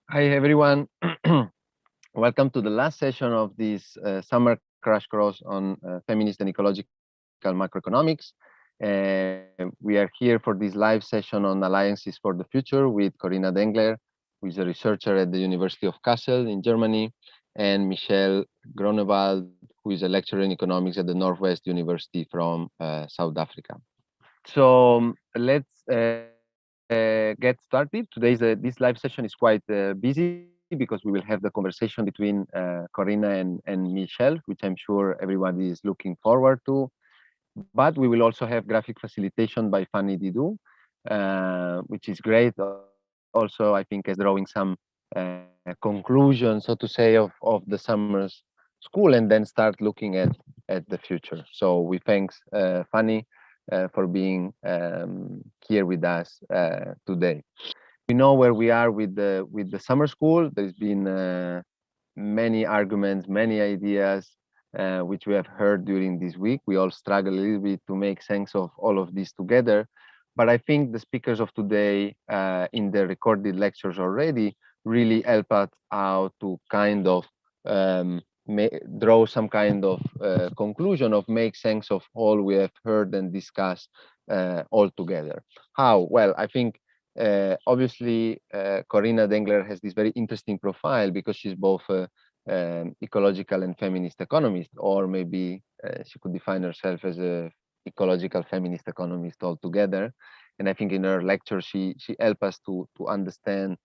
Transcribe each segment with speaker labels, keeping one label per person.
Speaker 1: Hi, everyone. Welcome to the last session of this summer crash course on feminist and ecological macroeconomics. We are here for this live session on alliances for the future with Corinna Dengler, who is a researcher at the University of Kassel in Germany, and Michelle Groenenwald, who is a lecturer in economics at the Northwest University from South Africa. So let's get started. This live session is quite busy because we will have the conversation between Corinna and Michelle, which I'm sure everybody is looking forward to. But we will also have graphic facilitation by Fanny Didou, which is great. Also, I think as drawing some conclusion, so to say, of the summer's school, and then start looking at the future. So we thanks Fanny for being here with us today. We know where we are with the summer school. There's been many arguments, many ideas, which we have heard during this week. We all struggle a little bit to make sense of all of this together. But I think the speakers of today in the recorded lectures already really help us out to kind of draw some kind of conclusion of make sense of all we have heard and discussed all together. How? Well, I think obviously Corinna Dengler has this very interesting profile because she's both ecological and feminist economist, or maybe she could define herself as a ecological feminist economist altogether. And I think in her lecture she helped us to understand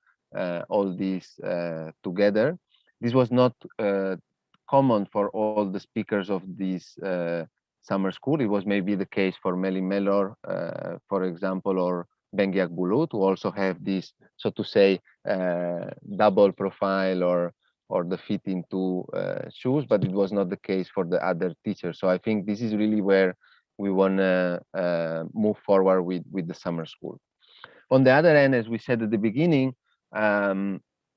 Speaker 1: all this together. This was not common for all the speakers of this summer school. It was maybe the case for Meli Mellor, for example, or Bengiak Bulut, who also have this, so to say, double profile or the fit into shoes, but it was not the case for the other teachers. So I think this is really where we want to move forward with the summer school. On the other hand, as we said at the beginning,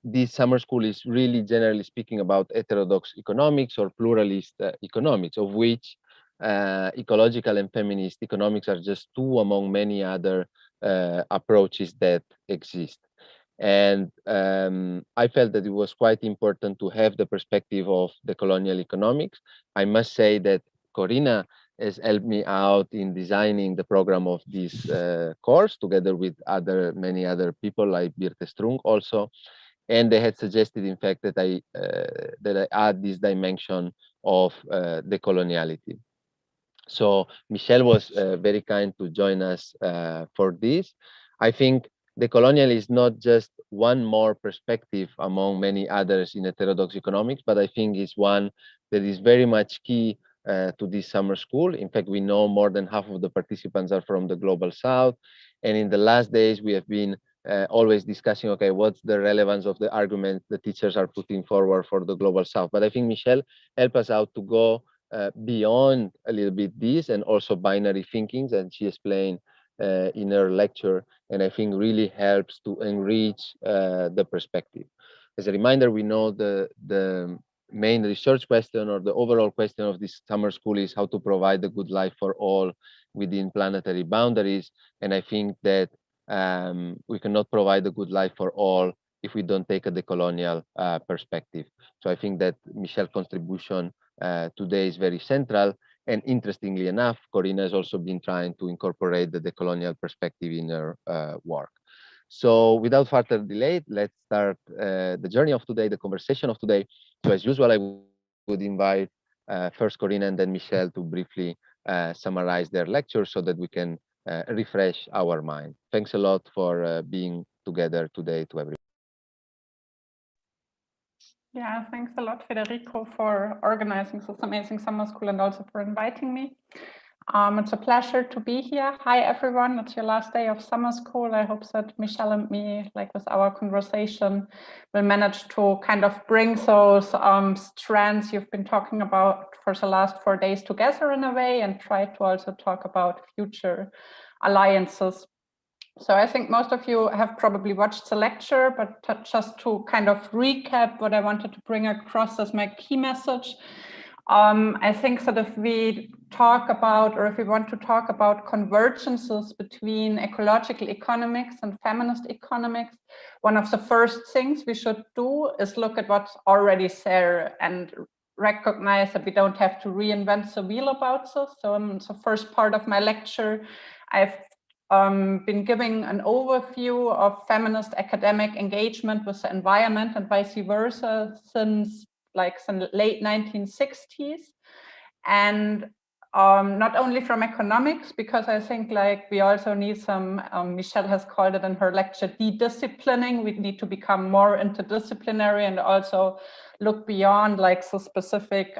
Speaker 1: this summer school is really generally speaking about heterodox economics or pluralist economics, of which ecological and feminist economics are just two among many other approaches that exist. And I felt that it was quite important to have the perspective of the colonial economics. I must say that Corinna has helped me out in designing the program of this course, together with many other people like Birte Strung also. And they had suggested, in fact, that I add this dimension of decoloniality. So Michelle was very kind to join us for this. I think decolonial is not just one more perspective among many others in heterodox economics, but I think it's one that is very much key to this summer school. In fact, we know more than half of the participants are from the global south. And in the last days, we have been always discussing, okay, what's the relevance of the argument the teachers are putting forward for the global south. But I think Michelle helped us out to go beyond a little bit this and also binary thinkings, and she explained in her lecture, and I think really helps to enrich the perspective. As a reminder, we know the main research question or the overall question of this summer school is how to provide a good life for all within planetary boundaries. And I think that we cannot provide a good life for all if we don't take a decolonial perspective. So I think that Michelle's contribution today is very central. And interestingly enough, Corinna has also been trying to incorporate the decolonial perspective in her work. So without further delay, let's start the journey of today, the conversation of today. So as usual, I would invite first Corinna and then Michelle to briefly summarize their lecture so that we can refresh our mind. Thanks a lot for being together today to everyone.
Speaker 2: Yeah, thanks a lot, Federico, for organizing this amazing summer school and also for inviting me. It's a pleasure to be here. Hi, everyone. It's your last day of summer school. I hope that Michelle and me, like with our conversation, will manage to kind of bring those strands you've been talking about for the last 4 days together in a way, and try to also talk about future alliances. So I think most of you have probably watched the lecture, but just to kind of recap what I wanted to bring across as my key message. I think that if we talk about, or if we want to talk about convergences between ecological economics and feminist economics, one of the first things we should do is look at what's already there and recognize that we don't have to reinvent the wheel about this. So in the first part of my lecture, I've been giving an overview of feminist academic engagement with the environment and vice versa since like the late 1960s, and not only from economics, because I think like we also need some, Michelle has called it in her lecture, de-disciplining. We need to become more interdisciplinary and also look beyond like the specific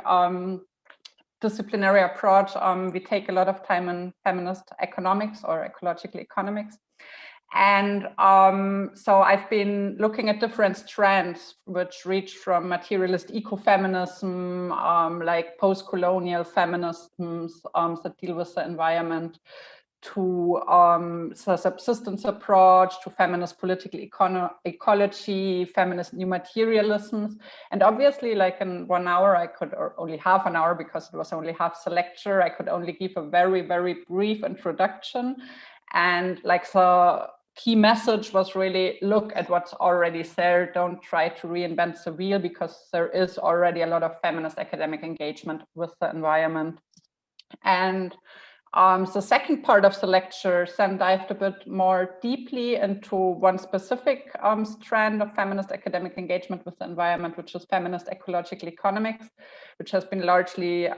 Speaker 2: disciplinary approach we take a lot of time in feminist economics or ecological economics. And so I've been looking at different strands which reach from materialist ecofeminism, like post-colonial feminisms that deal with the environment, to the subsistence approach, to feminist political ecology, feminist new materialisms. And obviously, like in 1 hour, I could, or only half an hour because it was only half the lecture, I could only give a very, very brief introduction. And like the key message was really look at what's already there. Don't try to reinvent the wheel, because there is already a lot of feminist academic engagement with the environment. And the second part of the lecture then dived a bit more deeply into one specific strand of feminist academic engagement with the environment, which is feminist ecological economics, which has been largely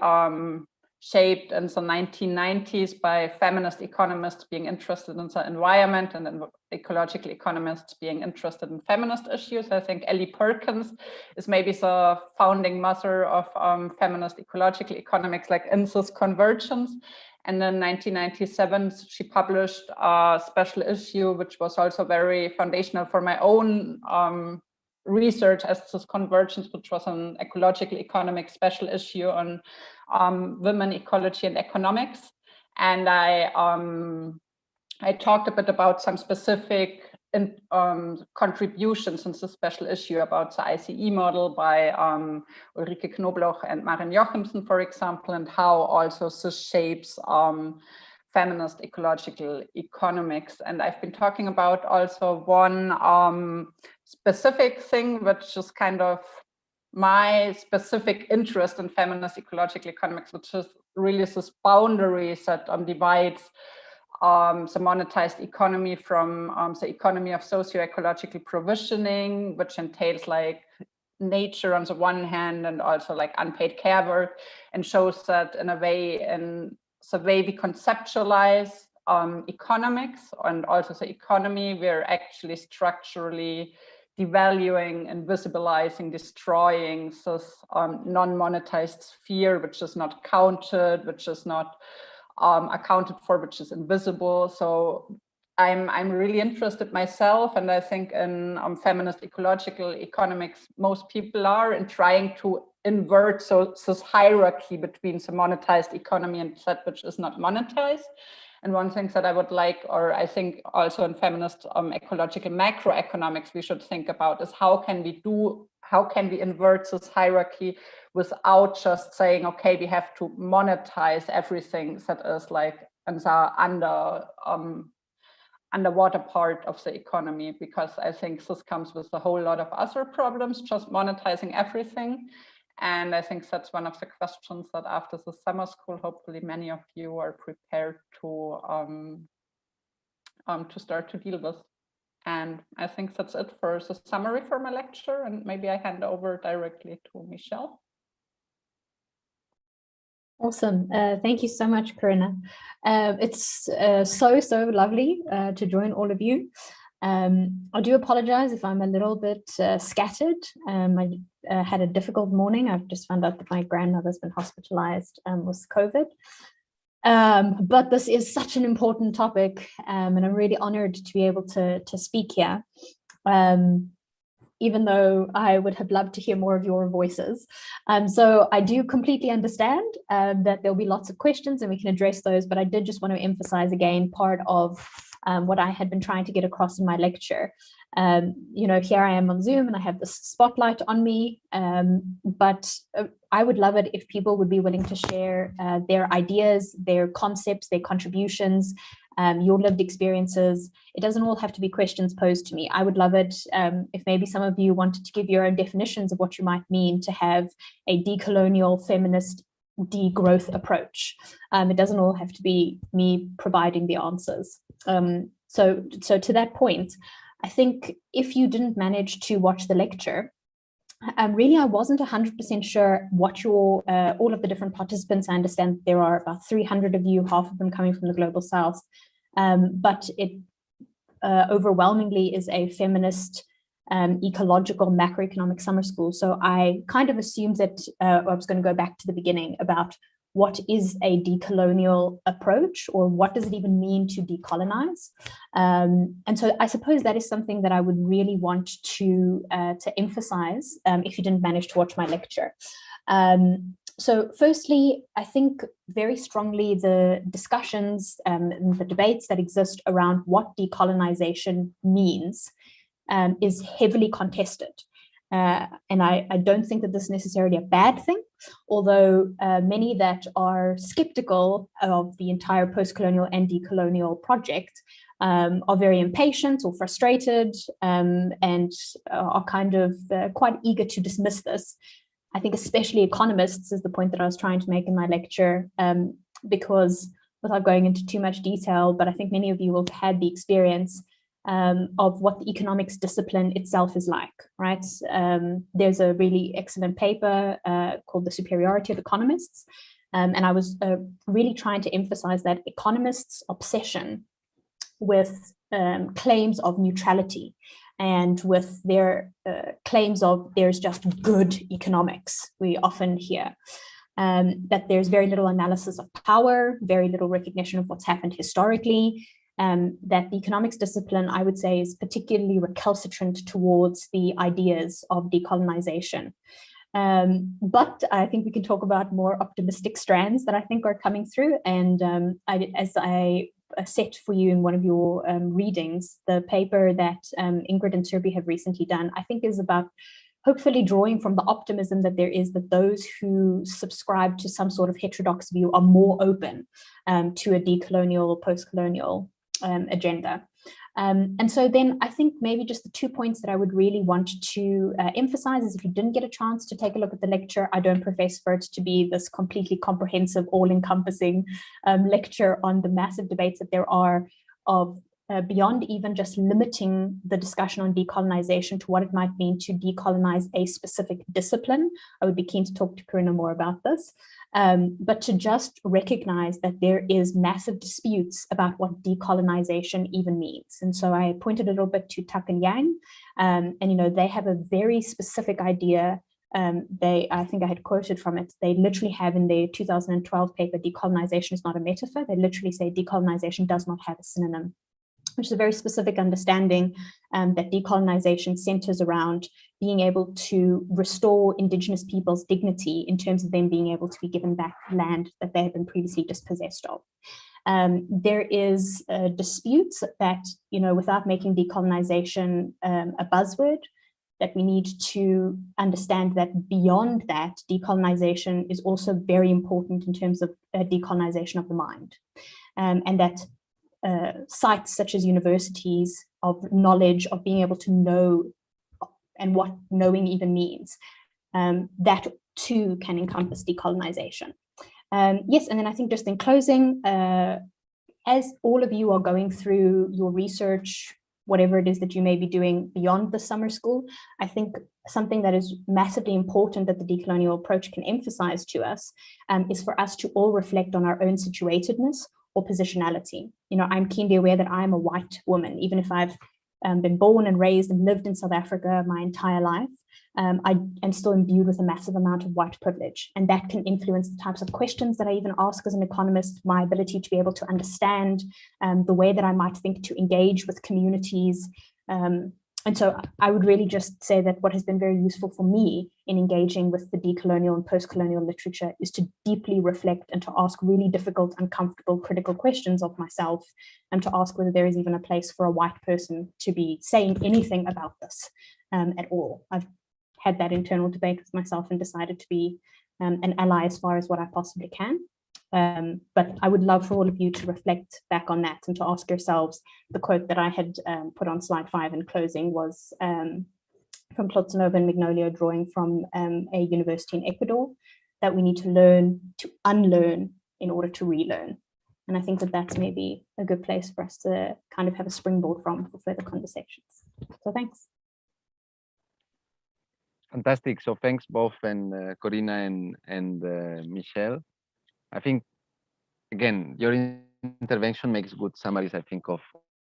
Speaker 2: shaped in the 1990s by feminist economists being interested in the environment and then ecological economists being interested in feminist issues. I think Ellie Perkins is maybe the founding mother of feminist ecological economics, like in this convergence. And in 1997, she published a special issue, which was also very foundational for my own research as this convergence, which was an ecological economics special issue on women, ecology, and economics. And I talked a bit about some specific contributions in the special issue about the ICE model by Ulrike Knobloch and Maren Jochimsen, for example, and how also this shapes feminist ecological economics. And I've been talking about also one specific thing, which is kind of my specific interest in feminist ecological economics, which is really this boundaries that divides the monetized economy from the economy of socio-ecological provisioning, which entails like nature on the one hand and also like unpaid care work, and shows that in a way, in the way we conceptualize economics and also the economy, we're actually structurally devaluing, invisibilizing, destroying this non-monetized sphere, which is not counted, which is not accounted for, which is invisible. So I'm really interested myself, and I think in feminist ecological economics, most people are in trying to invert this hierarchy between the monetized economy and that which is not monetized. And one thing that I would like, or I think also in feminist ecological macroeconomics, we should think about is how can we invert this hierarchy without just saying, okay, we have to monetize everything that is like in the underwater part of the economy, because I think this comes with a whole lot of other problems, just monetizing everything. And I think that's one of the questions that after the summer school, hopefully many of you are prepared to start to deal with. And I think that's it for the summary for my lecture. And maybe I hand over directly to Michelle.
Speaker 3: Awesome. Thank you so much, Corinna. It's so lovely to join all of you. I do apologize if I'm a little bit scattered. I had a difficult morning. I've just found out that my grandmother's been hospitalized with COVID. But this is such an important topic, and I'm really honored to be able to speak here. Even though I would have loved to hear more of your voices. So I do completely understand that there'll be lots of questions and we can address those, but I did just want to emphasize again, part of what I had been trying to get across in my lecture. Here I am on Zoom and I have this spotlight on me, but I would love it if people would be willing to share their ideas, their concepts, their contributions, your lived experiences. It doesn't all have to be questions posed to me. I would love it if maybe some of you wanted to give your own definitions of what you might mean to have a decolonial feminist degrowth approach. It doesn't all have to be me providing the answers. So to that point, I think if you didn't manage to watch the lecture, really, I wasn't 100% sure what your all of the different participants. I understand there are about 300 of you, half of them coming from the Global South, but it overwhelmingly is a feminist ecological macroeconomic summer school. So I kind of assumed that I was going to go back to the beginning about what is a decolonial approach, or what does it even mean to decolonize? And so I suppose that is something that I would really want to emphasize if you didn't manage to watch my lecture. So firstly, I think very strongly the discussions, the debates that exist around what decolonization means is heavily contested. And I don't think that this is necessarily a bad thing, although many that are skeptical of the entire post-colonial and decolonial project are very impatient or frustrated and are kind of quite eager to dismiss this. I think especially economists is the point that I was trying to make in my lecture, because without going into too much detail, but I think many of you will have had the experience of what the economics discipline itself is like, right? There's a really excellent paper called The Superiority of Economists. And I was really trying to emphasize that economists' obsession with claims of neutrality and with their claims of there's just good economics, we often hear. That there's very little analysis of power, very little recognition of what's happened historically, that the economics discipline, I would say, is particularly recalcitrant towards the ideas of decolonization. But I think we can talk about more optimistic strands that I think are coming through. And as I set for you in one of your readings, the paper that Ingrid and Serbi have recently done, I think is about hopefully drawing from the optimism that there is, that those who subscribe to some sort of heterodox view are more open to a decolonial, post-colonial agenda. And so then I think maybe just the 2 points that I would really want to emphasize is, if you didn't get a chance to take a look at the lecture, I don't profess for it to be this completely comprehensive, all-encompassing lecture on the massive debates that there are of beyond even just limiting the discussion on decolonization to what it might mean to decolonize a specific discipline. I would be keen to talk to Corinna more about this, but to just recognize that there is massive disputes about what decolonization even means. And so I pointed a little bit to Tuck and Yang, and they have a very specific idea. I think I had quoted from it. They literally have in their 2012 paper, decolonization is not a metaphor. They literally say decolonization does not have a synonym, which is a very specific understanding that decolonization centers around being able to restore Indigenous people's dignity in terms of them being able to be given back land that they have been previously dispossessed of. There is disputes that, without making decolonization a buzzword, that we need to understand that beyond that, decolonization is also very important in terms of decolonization of the mind, and that sites such as universities of knowledge, of being able to know and what knowing even means, that too can encompass decolonization. Yes, and then I think just in closing, as all of you are going through your research, whatever it is that you may be doing beyond the summer school, I think something that is massively important that the decolonial approach can emphasize to us is for us to all reflect on our own situatedness or positionality. I'm keenly aware that I'm a white woman, even if I've been born and raised and lived in South Africa my entire life. I am still imbued with a massive amount of white privilege, and that can influence the types of questions that I even ask as an economist, my ability to be able to understand the way that I might think to engage with communities And so I would really just say that what has been very useful for me in engaging with the decolonial and postcolonial literature is to deeply reflect and to ask really difficult, uncomfortable, critical questions of myself, and to ask whether there is even a place for a white person to be saying anything about this at all. I've had that internal debate with myself and decided to be an ally as far as what I possibly can. But I would love for all of you to reflect back on that and to ask yourselves. The quote that I had put on slide 5 in closing was from Plotsanova and Mignolio, drawing from a university in Ecuador, that we need to learn to unlearn in order to relearn. And I think that that's maybe a good place for us to kind of have a springboard from for further conversations. So thanks.
Speaker 1: Fantastic. So thanks both, and Corinna and Michelle. I think, again, your intervention makes good summaries, I think, of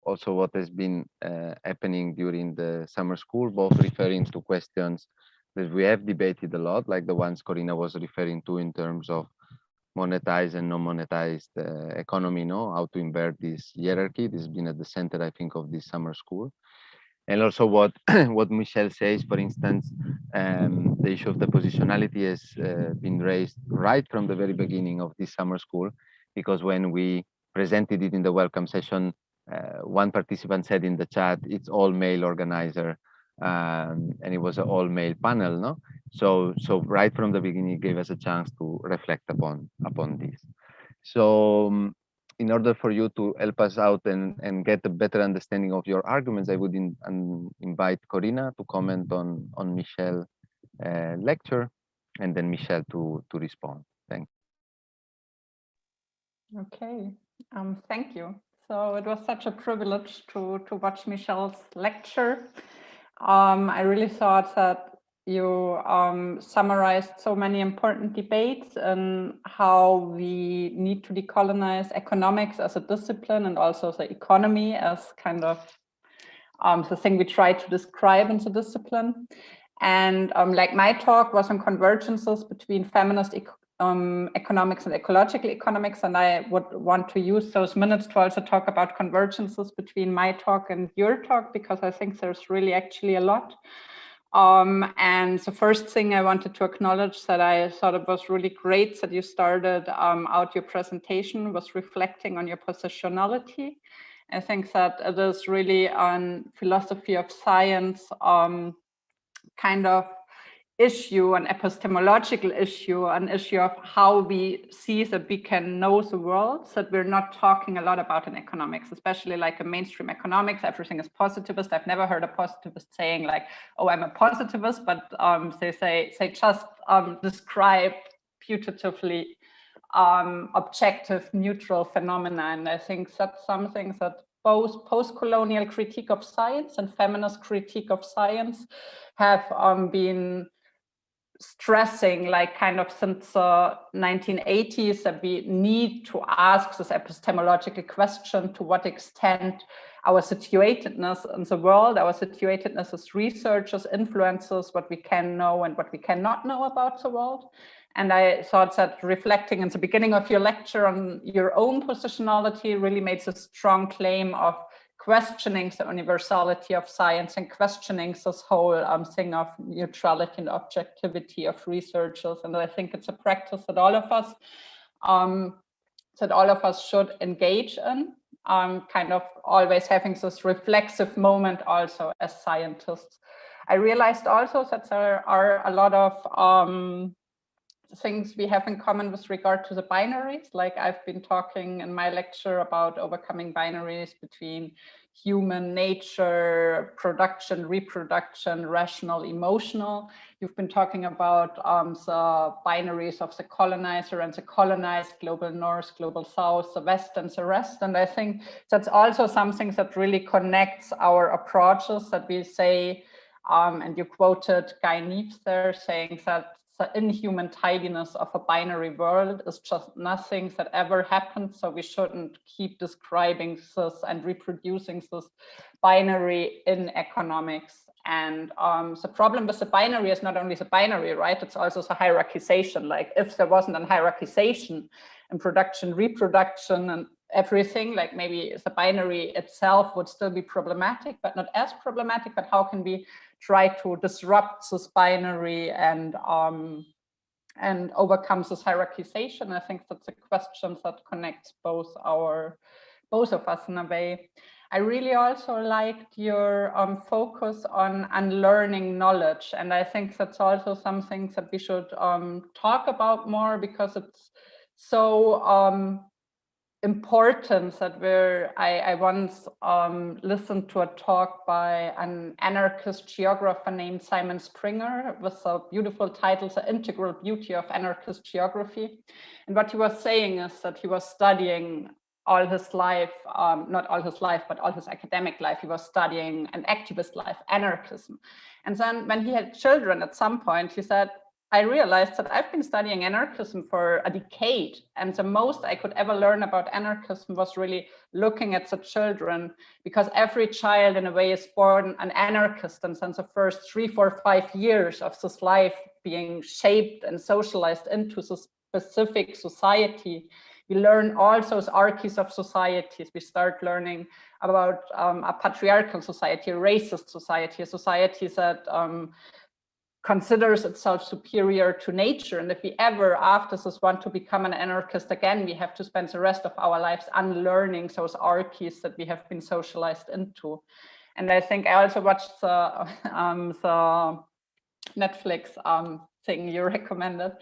Speaker 1: also what has been happening during the summer school, both referring to questions that we have debated a lot, like the ones Corinna was referring to in terms of monetized and non-monetized economy, how to invert this hierarchy. This has been at the center, I think, of this summer school. And also what what Michelle says, for instance, the issue of the positionality has been raised right from the very beginning of this summer school, because when we presented it in the welcome session, one participant said in the chat, it's all male organizer, and it was an all male panel, no? So right from the beginning, it gave us a chance to reflect upon this. So in order for you to help us out and get a better understanding of your arguments, I would invite Corinna to comment on Michelle's lecture, and then Michelle to respond. Thanks.
Speaker 2: Okay, thank you. So it was such a privilege to watch Michelle's lecture. I really thought that you summarized so many important debates and how we need to decolonize economics as a discipline, and also the economy as kind of the thing we try to describe in the discipline. And like my talk was on convergences between feminist economics and ecological economics, and I would want to use those minutes to also talk about convergences between my talk and your talk, because I think there's really actually a lot. And the first thing I wanted to acknowledge that I thought it was really great that you started out your presentation was reflecting on your positionality. I think that it is really on philosophy of science kind of issue, an epistemological issue, an issue of how we see that we can know the world, that we're not talking a lot about in economics, especially like in mainstream economics, everything is positivist. I've never heard a positivist saying like, oh, I'm a positivist, but they just describe putatively objective, neutral phenomena. And I think that's something that both post-colonial critique of science and feminist critique of science have been stressing, like kind of since the 1980s, that we need to ask this epistemological question: to what extent our situatedness in the world, our situatedness as researchers, influences what we can know and what we cannot know about the world. And I thought that reflecting in the beginning of your lecture on your own positionality really makes a strong claim of questioning the universality of science and questioning this whole thing of neutrality and objectivity of researchers. And I think it's a practice that all of us should engage in, kind of always having this reflexive moment also as scientists. I realized also that there are a lot of things we have in common with regard to the binaries. Like I've been talking in my lecture about overcoming binaries between human, nature, production, reproduction, rational, emotional. You've been talking about the binaries of the colonizer and the colonized, global north, global south, the west and the rest. And I think that's also something that really connects our approaches, that we say, and you quoted Guy Neves there saying that the inhuman tidiness of a binary world is just nothing that ever happened. So we shouldn't keep describing this and reproducing this binary in economics. And the problem with the binary is not only the binary, right? It's also the hierarchization. Like if there wasn't a hierarchization in production, reproduction, and everything, like maybe the binary itself would still be problematic, but not as problematic, but how can we try to disrupt this binary and overcome this hierarchization? I think that's a question that connects both of us in a way. I really also liked your focus on unlearning knowledge, and I think that's also something that we should talk about more, because it's so important that I once listened to a talk by an anarchist geographer named Simon Springer with a beautiful title, The Integral Beauty of Anarchist Geography. And what he was saying is that he was studying all his life, not all his life, but all his academic life, he was studying an activist life, anarchism. And then when he had children at some point, he said, I realized that I've been studying anarchism for a decade, and the most I could ever learn about anarchism was really looking at the children, because every child in a way is born an anarchist, and since the first 3, 4, 5 years of this life being shaped and socialized into the specific society, we learn all those archies of societies. We start learning about a patriarchal society, a racist society, a society that considers itself superior to nature. And if we ever after this want to become an anarchist again, we have to spend the rest of our lives unlearning those archies that we have been socialized into. And I think I also watched the Netflix thing you recommended,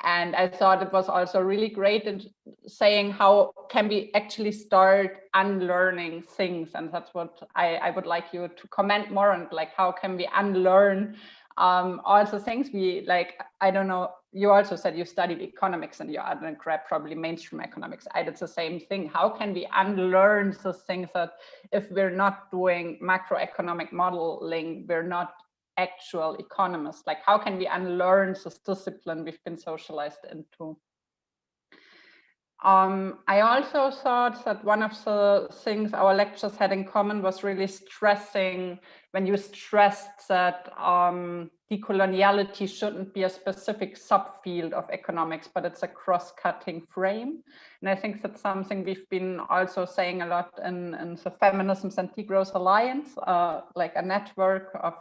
Speaker 2: and I thought it was also really great in saying how can we actually start unlearning things. And that's what I would like you to comment more on, like how can we unlearn also things we like. I don't know, you also said you studied economics and your undergrad probably mainstream economics. I did the same thing. How can we unlearn the things that if we're not doing macroeconomic modeling, we're not actual economists? Like how can we unlearn this discipline we've been socialized into? I also thought that one of the things our lectures had in common was really stressing, when you stressed that decoloniality shouldn't be a specific subfield of economics, but it's a cross-cutting frame. And I think that's something we've been also saying a lot in the Feminisms and Degrowth Alliance, like a network of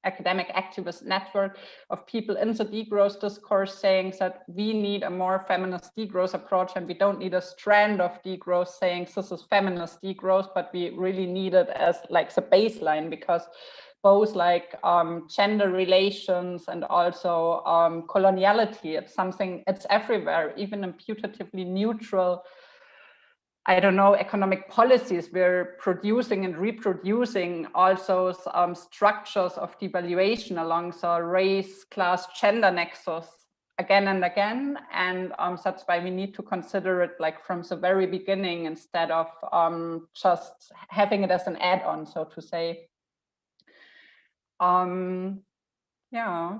Speaker 2: academic activist network of people in the degrowth discourse saying that we need a more feminist degrowth approach, and we don't need a strand of degrowth saying this is feminist degrowth, but we really need it as like the baseline, because both like gender relations and also coloniality, it's something, it's everywhere, even in putatively neutral, I don't know, economic policies. We're producing and reproducing all those structures of devaluation along the race, class, gender nexus again and again. And that's why we need to consider it like from the very beginning, instead of just having it as an add-on, so to say. Yeah.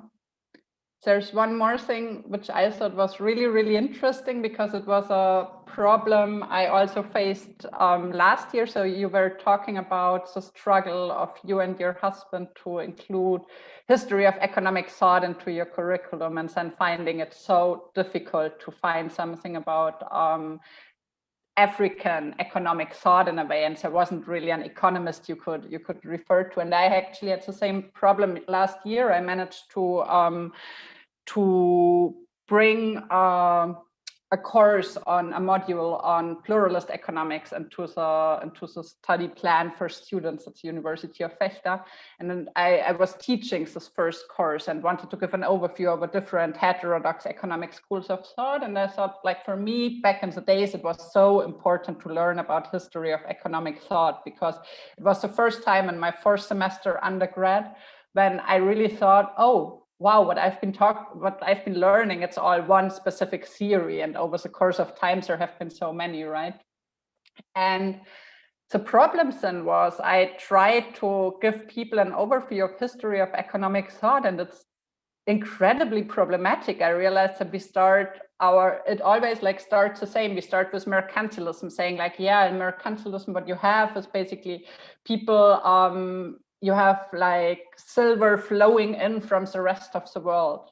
Speaker 2: There's one more thing which I thought was really, really interesting, because it was a problem I also faced last year. So you were talking about the struggle of you and your husband to include history of economic thought into your curriculum, and then finding it so difficult to find something about African economic thought in a way, and there wasn't really an economist you could refer to. And I actually had the same problem last year. I managed to bring a course on a module on pluralist economics into the study plan for students at the University of Vechta. And then I was teaching this first course and wanted to give an overview of a different heterodox economic schools of thought. And I thought, like, for me, back in the days, it was so important to learn about history of economic thought, because it was the first time in my first semester undergrad when I really thought, oh, wow, what I've been learning, it's all one specific theory, and over the course of time there have been so many, right? And the problem then was I tried to give people an overview of history of economic thought, and it's incredibly problematic. I realized that it always like starts the same. We start with mercantilism, saying like, yeah, in mercantilism what you have is basically people, you have like silver flowing in from the rest of the world.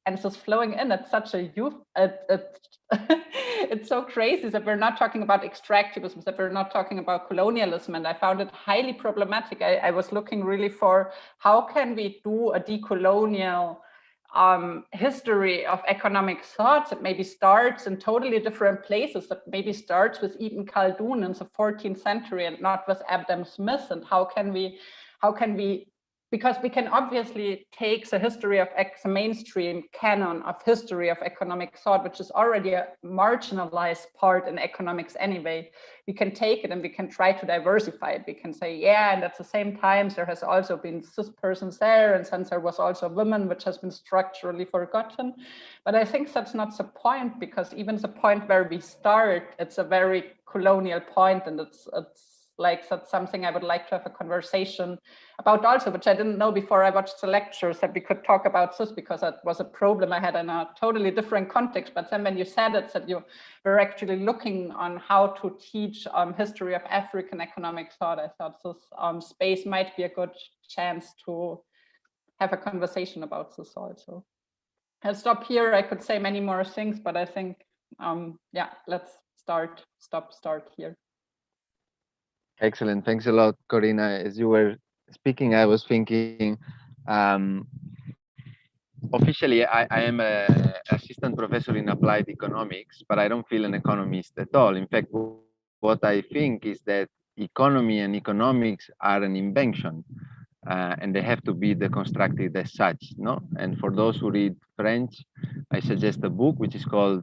Speaker 2: and just flowing in at such a youth, it's so crazy that we're not talking about extractivism, that we're not talking about colonialism, and I found it highly problematic. I was looking really for how can we do a decolonial history of economic thoughts that maybe starts in totally different places, that maybe starts with Ibn Khaldun in the 14th century and not with Adam Smith, and how can we, because we can obviously take the history of the mainstream canon of history of economic thought, which is already a marginalized part in economics anyway. We can take it and we can try to diversify it. We can say, yeah, and at the same time, there has also been cis persons there, and since there was also women, which has been structurally forgotten. But I think that's not the point, because even the point where we start, it's a very colonial point, and it's like that's something I would like to have a conversation about also, which I didn't know before I watched the lectures, that we could talk about this, because that was a problem I had in a totally different context. But then when you said it, that you were actually looking on how to teach history of African economic thought, I thought this space might be a good chance to have a conversation about this also. I'll stop here. I could say many more things, but I think, yeah, let's start here.
Speaker 1: Excellent. Thanks a lot, Corinna. As you were speaking, I was thinking, officially, I am an assistant professor in applied economics, but I don't feel an economist at all. In fact, what I think is that economy and economics are an invention, and they have to be deconstructed as such, no? And for those who read French, I suggest a book which is called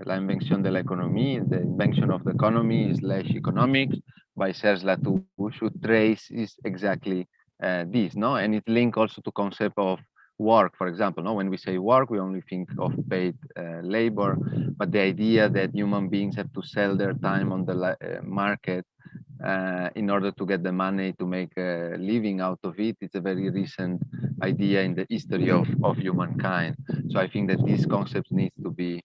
Speaker 1: L'Invention de l'économie, the invention of the economy / economics, by Serge Latouche, who traces exactly this, no? And it links also to concept of work, for example, no? When we say work, we only think of paid labor, but the idea that human beings have to sell their time on the market in order to get the money to make a living out of it, it's a very recent idea in the history of humankind. So I think that these concepts need to be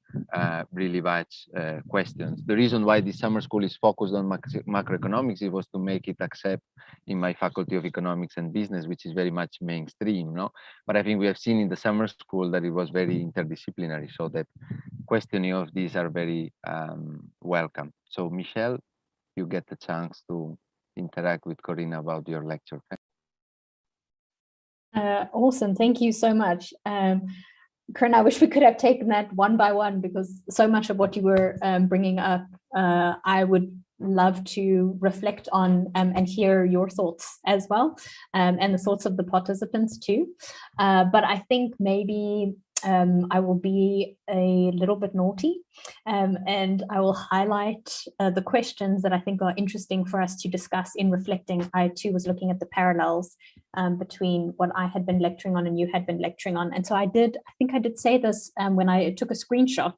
Speaker 1: really much questions. The reason why the summer school is focused on macroeconomics, it was to make it accept in my faculty of economics and business, which is very much mainstream, no? But I think we have seen in the summer school that it was very interdisciplinary, so that questioning of these are very welcome. So Michelle, you get the chance to interact with Corinna about your lecture.
Speaker 3: Awesome, thank you so much. Corinna, I wish we could have taken that one by one, because so much of what you were bringing up, I would love to reflect on and hear your thoughts as well, and the thoughts of the participants too. But I think maybe I will be a little bit naughty, and I will highlight the questions that I think are interesting for us to discuss in reflecting. I too was looking at the parallels between what I had been lecturing on and you had been lecturing on. And so I think I did say this when I took a screenshot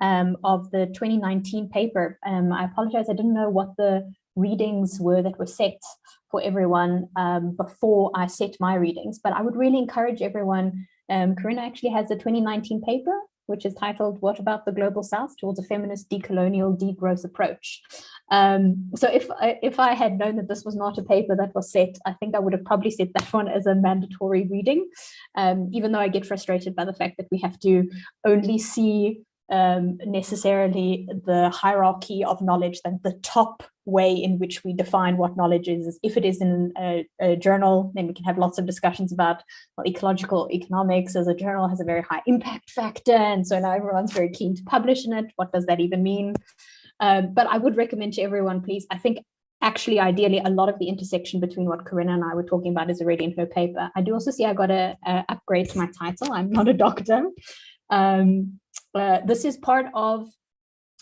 Speaker 3: of the 2019 paper. I apologize, I didn't know what the readings were that were set for everyone before I set my readings, but I would really encourage everyone. Corinna actually has a 2019 paper, which is titled "What About the Global South Towards a Feminist Decolonial Degrowth Approach." So if I had known that this was not a paper that was set, I think I would have probably set that one as a mandatory reading, even though I get frustrated by the fact that we have to only see necessarily the hierarchy of knowledge, that the top way in which we define what knowledge is if it is in a journal, then we can have lots of discussions about, well, ecological economics as a journal has a very high impact factor, and so now everyone's very keen to publish in it. What does that even mean? But I would recommend to everyone, please, I think actually ideally a lot of the intersection between what Corinna and I were talking about is already in her paper. I do also see I got a upgrade to my title. I'm not a doctor. This is part of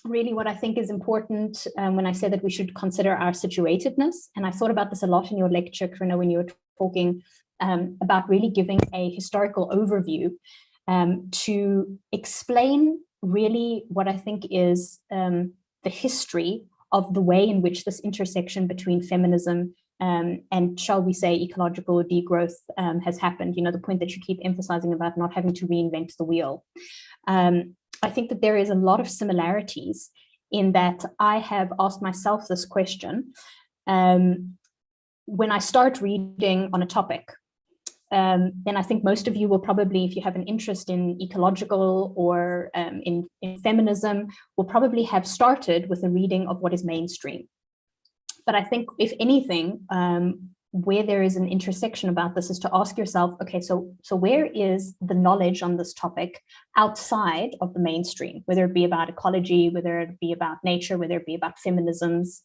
Speaker 3: really what I think is important when I say that we should consider our situatedness. And I thought about this a lot in your lecture, Corinna, when you were talking about really giving a historical overview to explain really what I think is the history of the way in which this intersection between feminism and, shall we say, ecological degrowth has happened. You know, the point that you keep emphasizing about not having to reinvent the wheel. I think that there is a lot of similarities in that I have asked myself this question when I start reading on a topic. then I think most of you will probably, if you have an interest in ecological or in feminism, will probably have started with a reading of what is mainstream. But I think, if anything, where there is an intersection about this is to ask yourself, okay, so where is the knowledge on this topic outside of the mainstream, whether it be about ecology, whether it be about nature, whether it be about feminisms,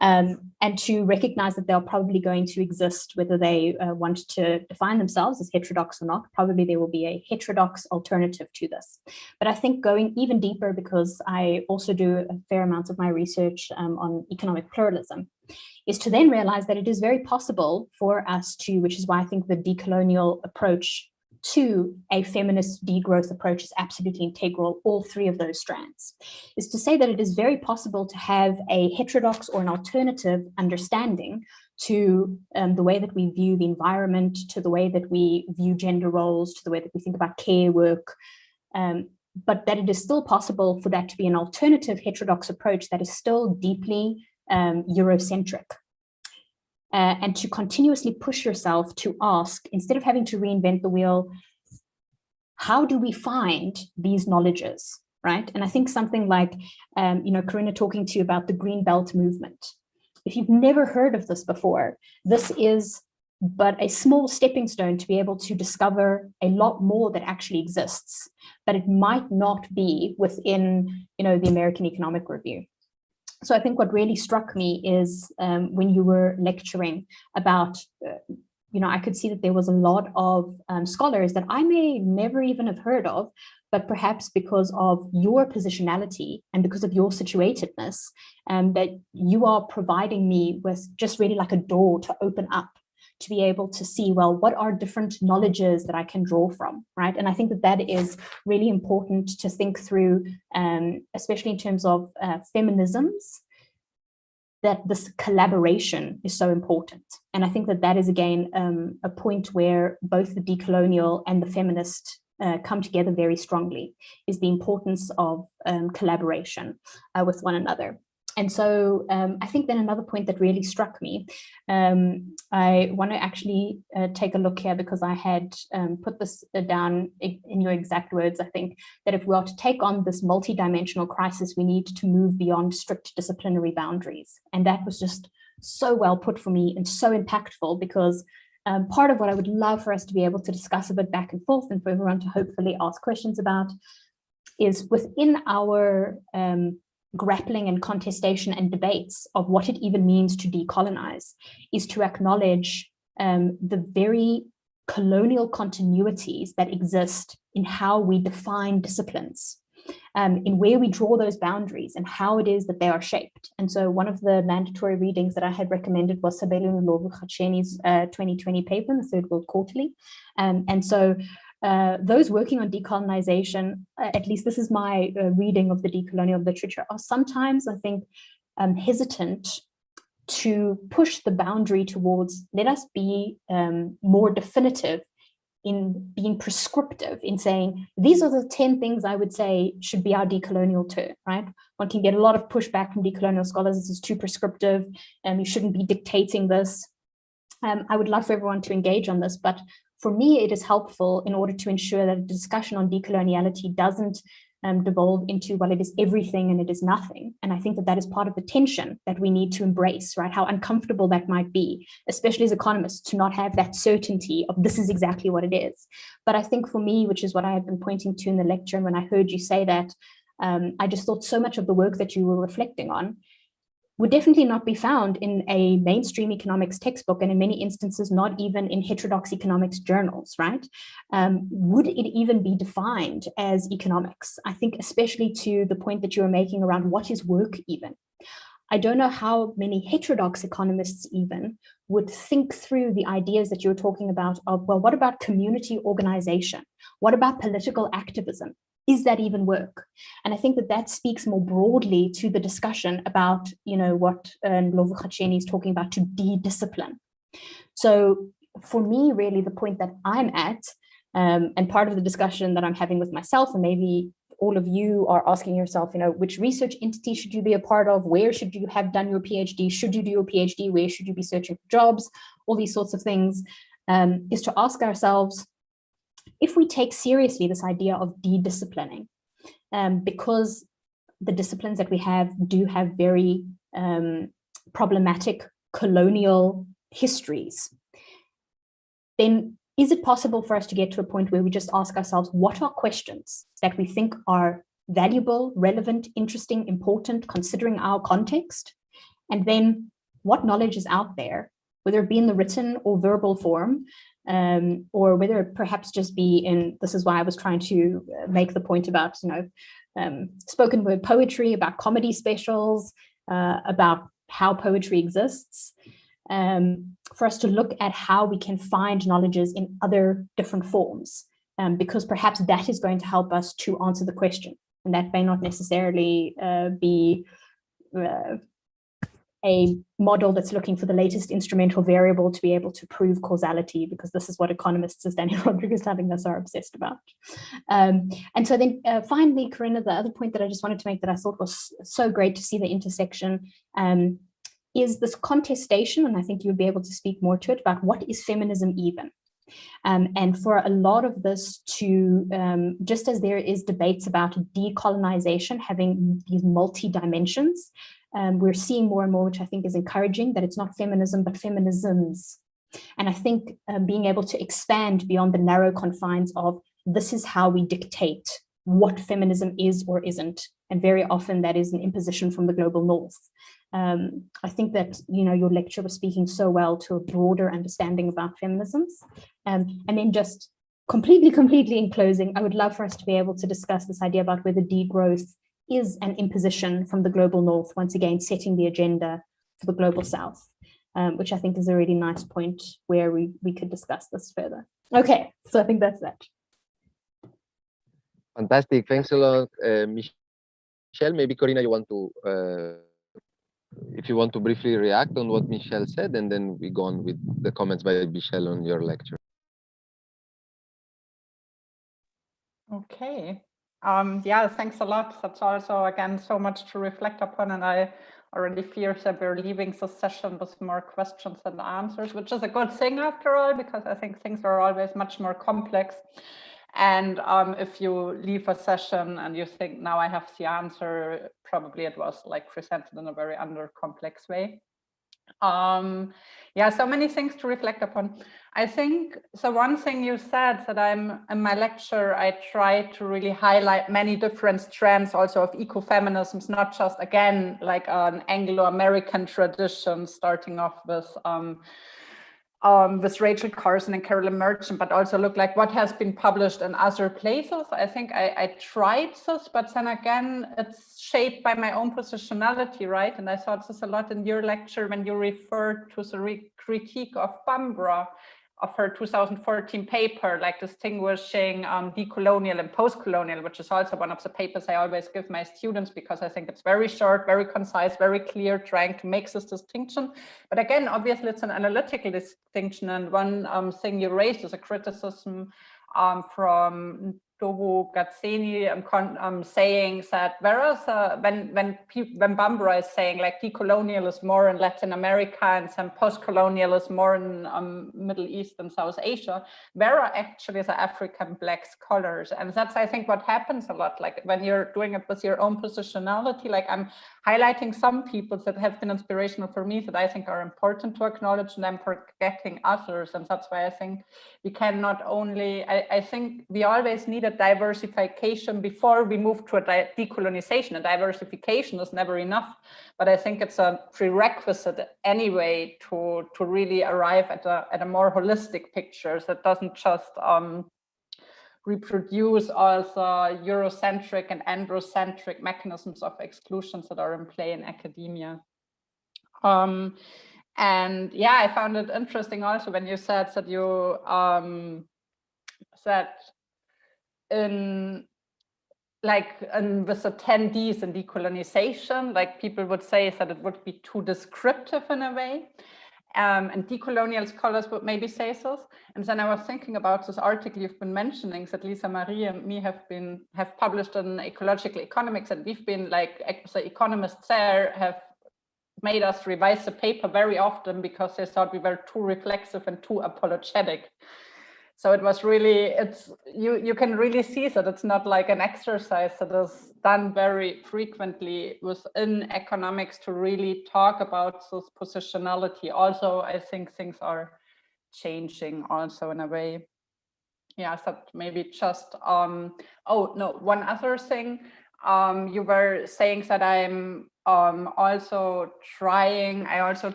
Speaker 3: and to recognize that they're probably going to exist, whether they want to define themselves as heterodox or not. Probably there will be a heterodox alternative to this. But I think going even deeper, because I also do a fair amount of my research on economic pluralism, is to then realize that it is very possible for us to, which is why I think the decolonial approach to a feminist degrowth approach is absolutely integral, all three of those strands, is to say that it is very possible to have a heterodox or an alternative understanding to the way that we view the environment, to the way that we view gender roles, to the way that we think about care work, but that it is still possible for that to be an alternative heterodox approach that is still deeply Eurocentric. And to continuously push yourself to ask, instead of having to reinvent the wheel, how do we find these knowledges, right? And I think something like, Corinna talking to you about the Greenbelt Movement. If you've never heard of this before, this is but a small stepping stone to be able to discover a lot more that actually exists, but it might not be within, the American Economic Review. So I think what really struck me is when you were lecturing about, I could see that there was a lot of scholars that I may never even have heard of, but perhaps because of your positionality and because of your situatedness, that you are providing me with just really like a door to open up, to be able to see, well, what are different knowledges that I can draw from, right? And I think that that is really important to think through, especially in terms of feminisms, that this collaboration is so important. And I think that that is, again, a point where both the decolonial and the feminist come together very strongly, is the importance of collaboration with one another. And so I think then another point that really struck me, I want to actually take a look here, because I had put this down in your exact words. I think that if we are to take on this multidimensional crisis, we need to move beyond strict disciplinary boundaries. And that was just so well put for me and so impactful, because part of what I would love for us to be able to discuss a bit back and forth, and for everyone to hopefully ask questions about, is within our grappling and contestation and debates of what it even means to decolonize, is to acknowledge the very colonial continuities that exist in how we define disciplines, in where we draw those boundaries and how it is that they are shaped. And so one of the mandatory readings that I had recommended was Sabelo Ndlovu-Kgatsheni's 2020 paper in the Third World Quarterly. And so those working on decolonization, at least this is my reading of the decolonial literature, are sometimes, I think, hesitant to push the boundary towards, let us be more definitive in being prescriptive, in saying, these are the 10 things I would say should be our decolonial term, right? One can get a lot of pushback from decolonial scholars. This is too prescriptive, and you shouldn't be dictating this. I would love for everyone to engage on this, but for me, it is helpful in order to ensure that a discussion on decoloniality doesn't devolve into, well, it is everything and it is nothing. And I think that that is part of the tension that we need to embrace, right? How uncomfortable that might be, especially as economists, to not have that certainty of this is exactly what it is. But I think for me, which is what I had been pointing to in the lecture, and when I heard you say that, I just thought so much of the work that you were reflecting on would definitely not be found in a mainstream economics textbook, and in many instances, not even in heterodox economics journals, right? Would it even be defined as economics? I think especially to the point that you were making around what is work even. I don't know how many heterodox economists even would think through the ideas that you're talking about of, well, what about community organization? What about political activism? Is that even work? And I think that that speaks more broadly to the discussion about, what Ndlovu-Kgatsheni is talking about, to de-discipline. So for me, really, the point that I'm at, and part of the discussion that I'm having with myself, and maybe all of you are asking yourself, which research entity should you be a part of? Where should you have done your PhD? Should you do your PhD? Where should you be searching for jobs? All these sorts of things. is to ask ourselves, if we take seriously this idea of de-disciplining, because the disciplines that we do have very problematic colonial histories, then is it possible for us to get to a point where we just ask ourselves, what are questions that we think are valuable, relevant, interesting, important, considering our context? And then what knowledge is out there, whether it be in the written or verbal form, or whether it perhaps just be in, this is why I was trying to make the point about, spoken word poetry, about comedy specials, about how poetry exists, for us to look at how we can find knowledges in other different forms, because perhaps that is going to help us to answer the question. And that may not necessarily be a model that's looking for the latest instrumental variable to be able to prove causality, because this is what economists, as Daniel Rodriguez telling us, are obsessed about. And so then finally, Corinna, the other point that I just wanted to make that I thought was so great to see the intersection is this contestation, and I think you'll be able to speak more to it, about what is feminism even? And for a lot of this to, just as there is debates about decolonization having these multi-dimensions, we're seeing more and more, which I think is encouraging, that it's not feminism, but feminisms. And I think being able to expand beyond the narrow confines of this is how we dictate what feminism is or isn't. And very often that is an imposition from the global north. I think that, your lecture was speaking so well to a broader understanding about feminisms. And then just completely in closing, I would love for us to be able to discuss this idea about whether degrowth is an imposition from the global north, once again, setting the agenda for the global south, which I think is a really nice point where we could discuss this further. Okay, so I think that's that.
Speaker 1: Fantastic, thanks a lot, Michelle. Maybe Corinna, you want to, if you want to briefly react on what Michelle said, and then we go on with the comments by Michelle on your lecture.
Speaker 2: Okay. Yeah, thanks a lot. That's also, again, so much to reflect upon. And I already fear that we're leaving the session with more questions than answers, which is a good thing after all, because I think things are always much more complex. And if you leave a session and you think, now I have the answer, probably it was like presented in a very under-complex way. Yeah, so many things to reflect upon. I think, so one thing you said that in my lecture, I try to really highlight many different strands also of ecofeminisms, not just, again, like an Anglo-American tradition, starting off with Rachel Carson and Carolyn Merchant, but also look like what has been published in other places. I think I tried this, but then again, it's shaped by my own positionality, right? And I thought this a lot in your lecture when you referred to the critique of Bambara, of her 2014 paper, like distinguishing decolonial and postcolonial, which is also one of the papers I always give my students, because I think it's very short, very concise, very clear, trying to make this distinction. But again, obviously it's an analytical distinction. And one thing you raised is a criticism from Dovo Gazzeni saying that whereas when Bambara is saying like decolonial is more in Latin America and some postcolonial is more in Middle East and South Asia, Vera actually is African Black scholars. And that's, I think, what happens a lot, like when you're doing it with your own positionality, like I'm highlighting some people that have been inspirational for me that I think are important to acknowledge, and I'm forgetting others. And that's why I think we can not only, I think we always need a diversification before we move to a decolonization. A diversification is never enough, but I think it's a prerequisite anyway to really arrive at a more holistic picture that doesn't just reproduce all the Eurocentric and androcentric mechanisms of exclusions that are in play in academia. And yeah, I found it interesting also when you said that you said with the 10 Ds in decolonization, like people would say that it would be too descriptive in a way. And decolonial scholars would maybe say so. And then I was thinking about this article you've been mentioning that Lisa Marie and me have published in Ecological Economics, and we've been like the economists there have made us revise the paper very often because they thought we were too reflexive and too apologetic. So it was really, you can really see that it's not like an exercise that is done very frequently within economics to really talk about this positionality. Also, I think things are changing also in a way. Yeah, so maybe just, oh no, one other thing. You were saying that I also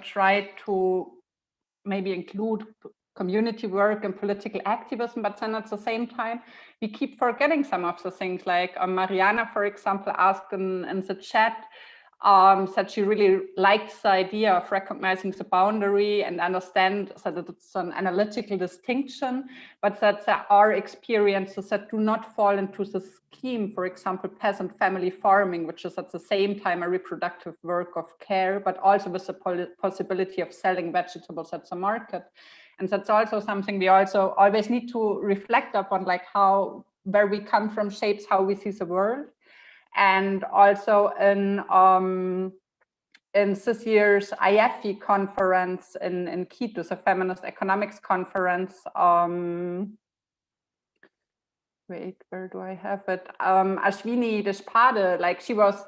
Speaker 2: try to maybe include community work and political activism, but then at the same time, we keep forgetting some of the things. Like Mariana, for example, asked in the chat, that she really likes the idea of recognizing the boundary and understand that it's an analytical distinction, but that there are experiences that do not fall into the scheme, for example, peasant family farming, which is at the same time a reproductive work of care, but also with the possibility of selling vegetables at the market. And that's also something we also always need to reflect upon, like where we come from shapes how we see the world. And also in this year's IFE conference in Quito, the Feminist Economics Conference, wait, where do I have it? Ashwini Deshpade, like she was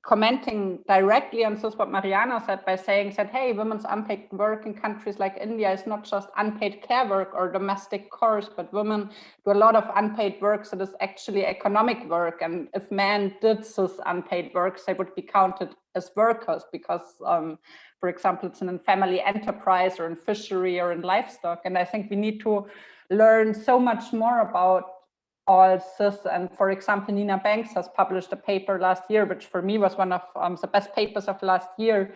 Speaker 2: commenting directly on this, what Mariana said, by saying that, hey, women's unpaid work in countries like India is not just unpaid care work or domestic chores, but women do a lot of unpaid work that is actually economic work. And if men did this unpaid work, they would be counted as workers because, for example, it's in a family enterprise or in fishery or in livestock. And I think we need to learn so much more about all this. And for example, Nina Banks has published a paper last year, which for me was one of the best papers of last year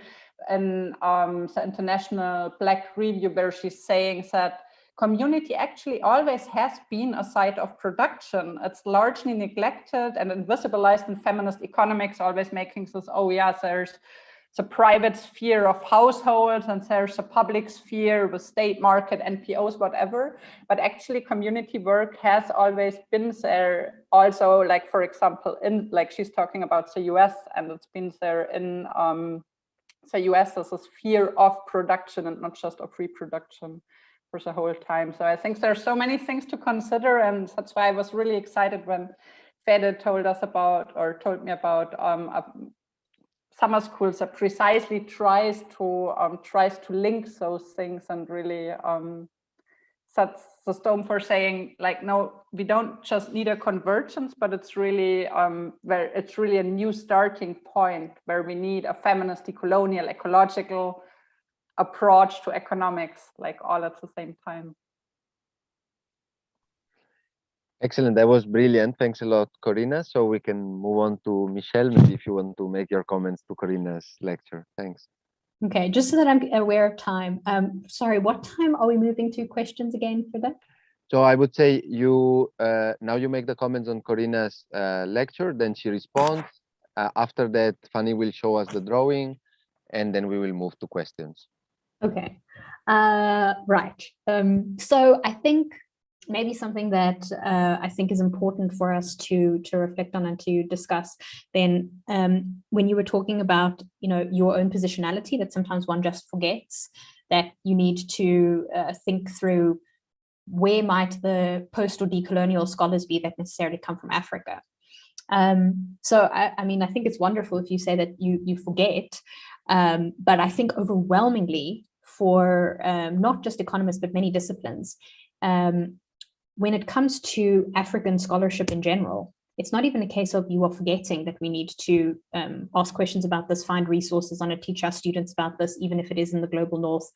Speaker 2: in the International Black Review, where she's saying that community actually always has been a side of production. It's largely neglected and invisibilized in feminist economics, always making this, oh yeah, there's the private sphere of households and there's a public sphere with state market, NPOs, whatever. But actually community work has always been there also, like, for example, in, like she's talking about the US, and it's been there in the US as a sphere of production and not just of reproduction for the whole time. So I think there's so many things to consider, and that's why I was really excited when Fede told me about summer schools that precisely tries to link those things and really sets the stone for saying, like, no, we don't just need a convergence, but it's really where it's really a new starting point where we need a feminist, decolonial, ecological approach to economics, like all at the same time.
Speaker 1: Excellent. That was brilliant. Thanks a lot, Corinna. So we can move on to Michelle, maybe if you want to make your comments to Corinna's lecture. Thanks.
Speaker 3: Okay, just so that I'm aware of time. Sorry, what time are we moving to questions again for that?
Speaker 1: So I would say you now you make the comments on Corinna's lecture, then she responds. After that, Fanny will show us the drawing, and then we will move to questions.
Speaker 3: Okay, right. So I think maybe something that I think is important for us to reflect on and to discuss then, when you were talking about, you know, your own positionality, that sometimes one just forgets that you need to think through where might the post or decolonial scholars be that necessarily come from Africa. So I mean, I think it's wonderful if you say that you forget, but I think overwhelmingly for not just economists, but many disciplines, when it comes to African scholarship in general, it's not even a case of you are forgetting that we need to ask questions about this, find resources on it, teach our students about this, even if it is in the global north,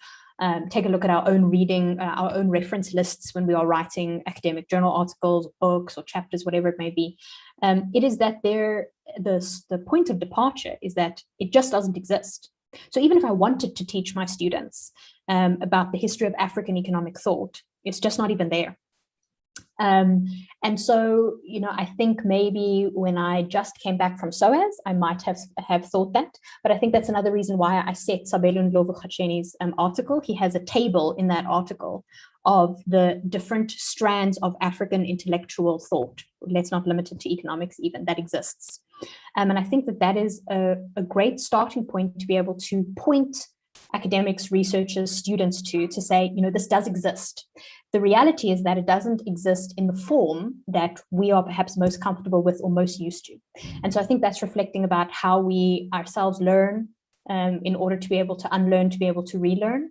Speaker 3: take a look at our own reading, our own reference lists when we are writing academic journal articles, books or chapters, whatever it may be. It is that the point of departure is that it just doesn't exist. So even if I wanted to teach my students about the history of African economic thought, it's just not even there. And so, you know, I think maybe when I just came back from SOAS, I might have thought that, but I think that's another reason why I set Sabelo Ndlovu-Khacheni's article. He has a table in that article of the different strands of African intellectual thought. Let's not limit it to economics even, that exists. And I think that that is a great starting point to be able to point academics, researchers, students to say, you know, this does exist. The reality is that it doesn't exist in the form that we are perhaps most comfortable with or most used to. And so I think that's reflecting about how we ourselves learn in order to be able to unlearn, to be able to relearn.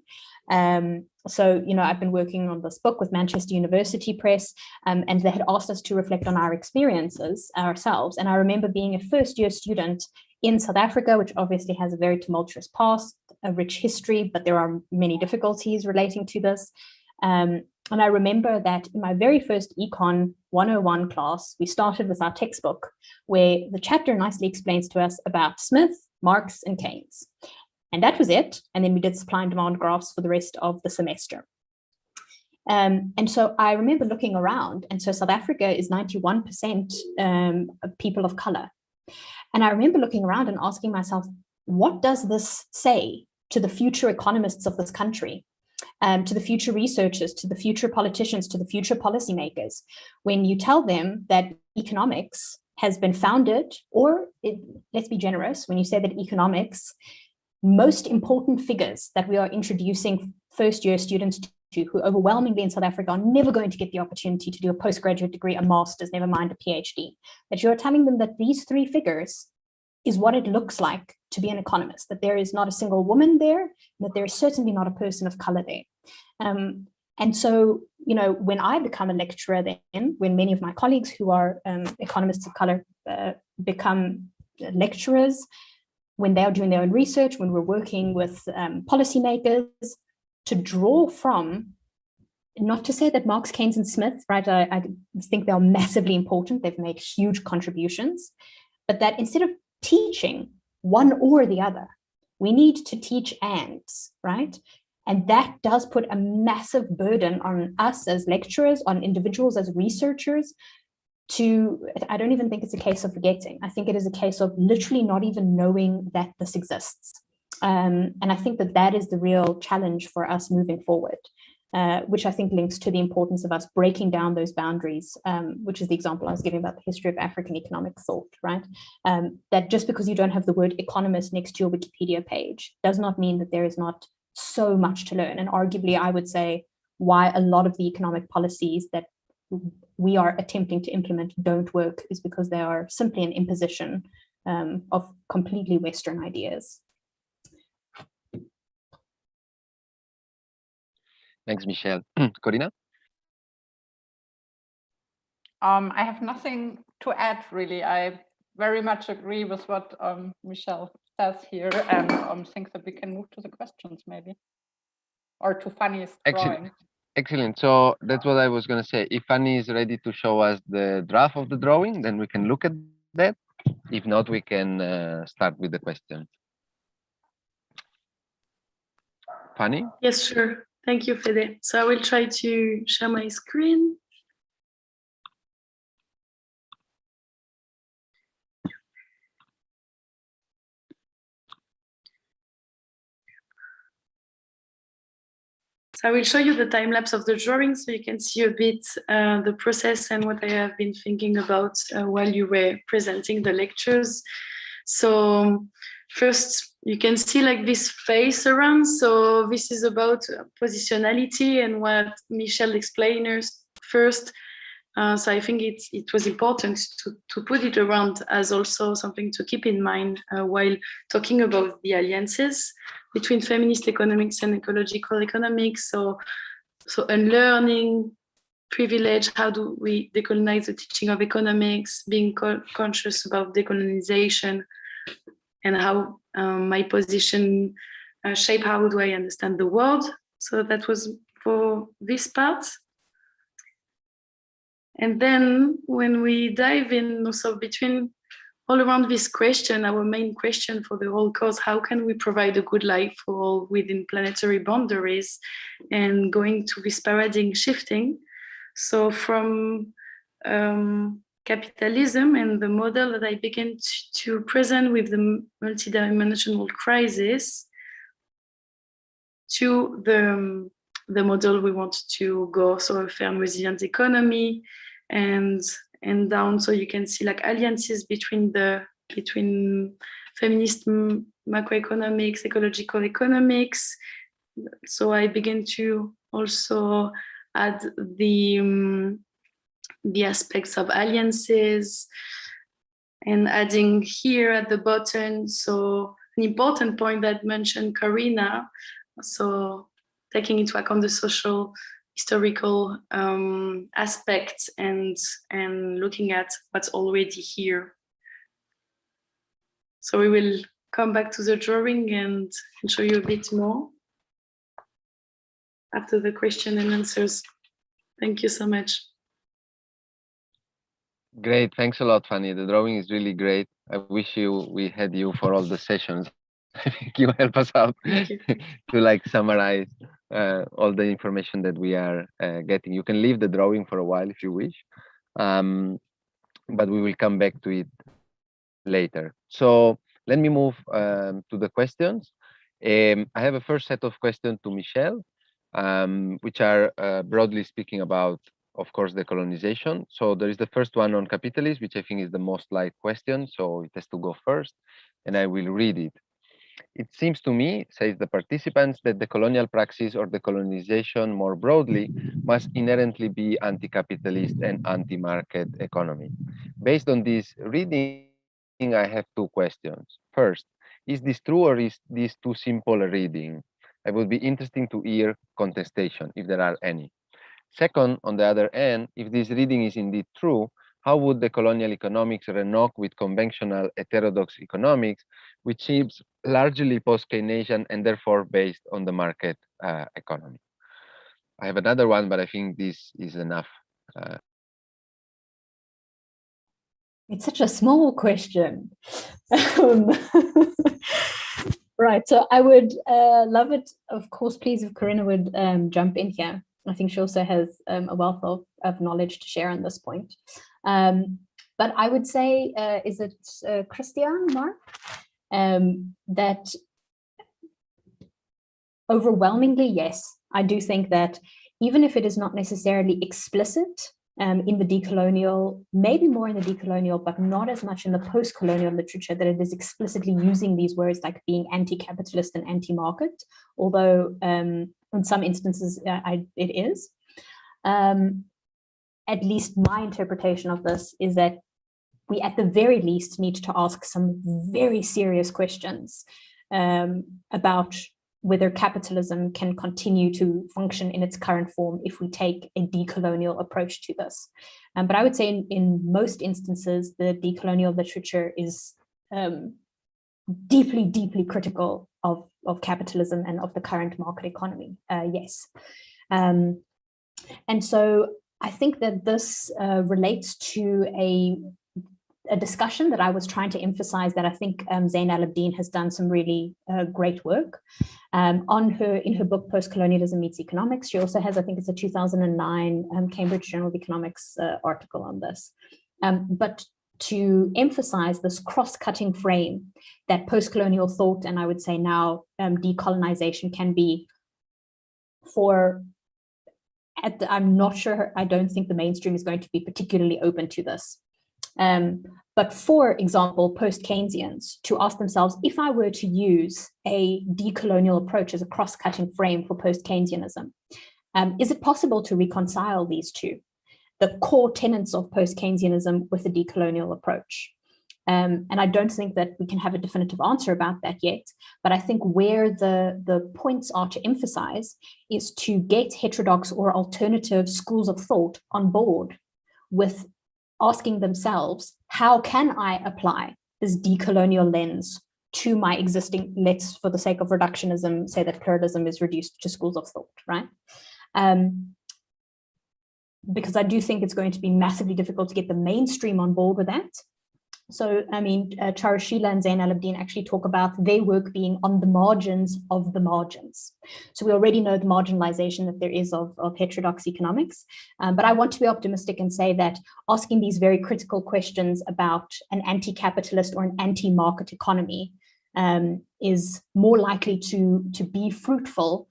Speaker 3: So, you know, I've been working on this book with Manchester University Press, and they had asked us to reflect on our experiences ourselves. And I remember being a first-year student in South Africa, which obviously has a very tumultuous past, a rich history, but there are many difficulties relating to this. And I remember that in my very first Econ 101 class, we started with our textbook, where the chapter nicely explains to us about Smith, Marx, and Keynes. And that was it. And then we did supply and demand graphs for the rest of the semester. And so I remember looking around, and so South Africa is 91% people of color. And I remember looking around and asking myself, what does this say to the future economists of this country, to the future researchers, to the future politicians, to the future policymakers, when you tell them that economics has been founded, or let's be generous, when you say that economics, most important figures that we are introducing first-year students to, who overwhelmingly in South Africa are never going to get the opportunity to do a postgraduate degree, a master's, never mind a PhD, that you're telling them that these three figures is what it looks like to be an economist, that there is not a single woman there, that there is certainly not a person of color there. And so, you know, when I become a lecturer then, when many of my colleagues who are economists of color become lecturers, when they are doing their own research, when we're working with policymakers, to draw from, not to say that Marx, Keynes, and Smith, right, I think they're massively important, they've made huge contributions, but that instead of teaching one or the other, we need to teach ands, right? And that does put a massive burden on us as lecturers, on individuals as researchers, I don't even think it's a case of forgetting. I think it is a case of literally not even knowing that this exists. And I think that that is the real challenge for us moving forward, which I think links to the importance of us breaking down those boundaries, which is the example I was giving about the history of African economic thought, right? That just because you don't have the word economist next to your Wikipedia page does not mean that there is not so much to learn. And arguably, I would say why a lot of the economic policies that we are attempting to implement don't work is because they are simply an imposition of completely Western ideas.
Speaker 1: Thanks, Michelle. Corinna?
Speaker 2: I have nothing to add, really. I very much agree with what Michelle says here, and think that we can move to the questions maybe, or to Fanny's drawing.
Speaker 1: Excellent. So that's what I was going to say. If Fanny is ready to show us the draft of the drawing, then we can look at that. If not, we can start with the question. Fanny?
Speaker 4: Yes, sure. Thank you, Fede. So I will try to share my screen. So I will show you the time lapse of the drawing so you can see a bit the process and what I have been thinking about while you were presenting the lectures. So first, you can see like this face around. So this is about positionality and what Michelle explained first. So I think it was important to put it around as also something to keep in mind while talking about the alliances between feminist economics and ecological economics. So unlearning, privilege, how do we decolonize the teaching of economics, being conscious about decolonization, and how my position shape how do I understand the world. So that was for this part. And then when we dive in, so between all around this question, our main question for the whole course, how can we provide a good life for all within planetary boundaries, and going to this paradigm shifting. So from capitalism and the model that I began to present with the multidimensional crisis to the the model we want to go, so a firm resilient economy, and down, so you can see like alliances between feminist macroeconomics, ecological economics. So I begin to also add the aspects of alliances, and adding here at the bottom, so an important point that mentioned Corinna, so taking into account the social historical aspects and looking at what's already here. So we will come back to the drawing and show you a bit more after the question and answers. Thank you so much.
Speaker 1: Great, thanks a lot, Fanny. The drawing is really great. I wish we had you for all the sessions. I think you help us out to like summarize all the information that we are getting. You can leave the drawing for a while if you wish, but we will come back to it later. So let me move to the questions. I have a first set of questions to Michelle, which are broadly speaking about, of course, the colonization. So there is the first one on capitalism, which I think is the most liked question. So it has to go first, and I will read it. It seems to me, says the participants, that the colonial praxis or the colonization more broadly must inherently be anti-capitalist and anti-market economy. Based on this reading, I have two questions. First, is this true or is this too simple a reading? I would be interested to hear contestation, if there are any. Second, on the other hand, if this reading is indeed true, how would the colonial economics knock with conventional heterodox economics, which seems largely post-Keynesian and therefore based on the market economy? I have another one, but I think this is enough.
Speaker 3: It's such a small question. Right, so I would love it, of course, please, if Corinna would jump in here. I think she also has a wealth of knowledge to share on this point. But I would say, is it Christian, Mark? That overwhelmingly, yes, I do think that even if it is not necessarily explicit in the decolonial, maybe more in the decolonial, but not as much in the post-colonial literature, that it is explicitly using these words like being anti-capitalist and anti-market, although in some instances it is. At least my interpretation of this is that we at the very least need to ask some very serious questions about whether capitalism can continue to function in its current form if we take a decolonial approach to this. But I would say in most instances, the decolonial literature is deeply, deeply critical of capitalism and of the current market economy, yes. And so I think that this relates to a discussion that I was trying to emphasize, that I think Zain Al-Abidine has done some really great work in her book Postcolonialism Meets Economics. She also has, I think it's a 2009 Cambridge Journal of Economics article on this. But to emphasize this cross-cutting frame that post-colonial thought, and I would say now decolonization, can be for, I'm not sure, I don't think the mainstream is going to be particularly open to this. But for example, post-Keynesians to ask themselves, if I were to use a decolonial approach as a cross-cutting frame for post-Keynesianism, is it possible to reconcile these two, the core tenets of post-Keynesianism with the decolonial approach? And I don't think that we can have a definitive answer about that yet, but I think where the points are to emphasize is to get heterodox or alternative schools of thought on board with asking themselves, how can I apply this decolonial lens to my existing, let's, for the sake of reductionism, say that pluralism is reduced to schools of thought, right? Because I do think it's going to be massively difficult to get the mainstream on board with that. So, I mean, Charashila and Zain Al-Abidine actually talk about their work being on the margins of the margins. So we already know the marginalization that there is of heterodox economics, but I want to be optimistic and say that asking these very critical questions about an anti-capitalist or an anti-market economy is more likely to be fruitful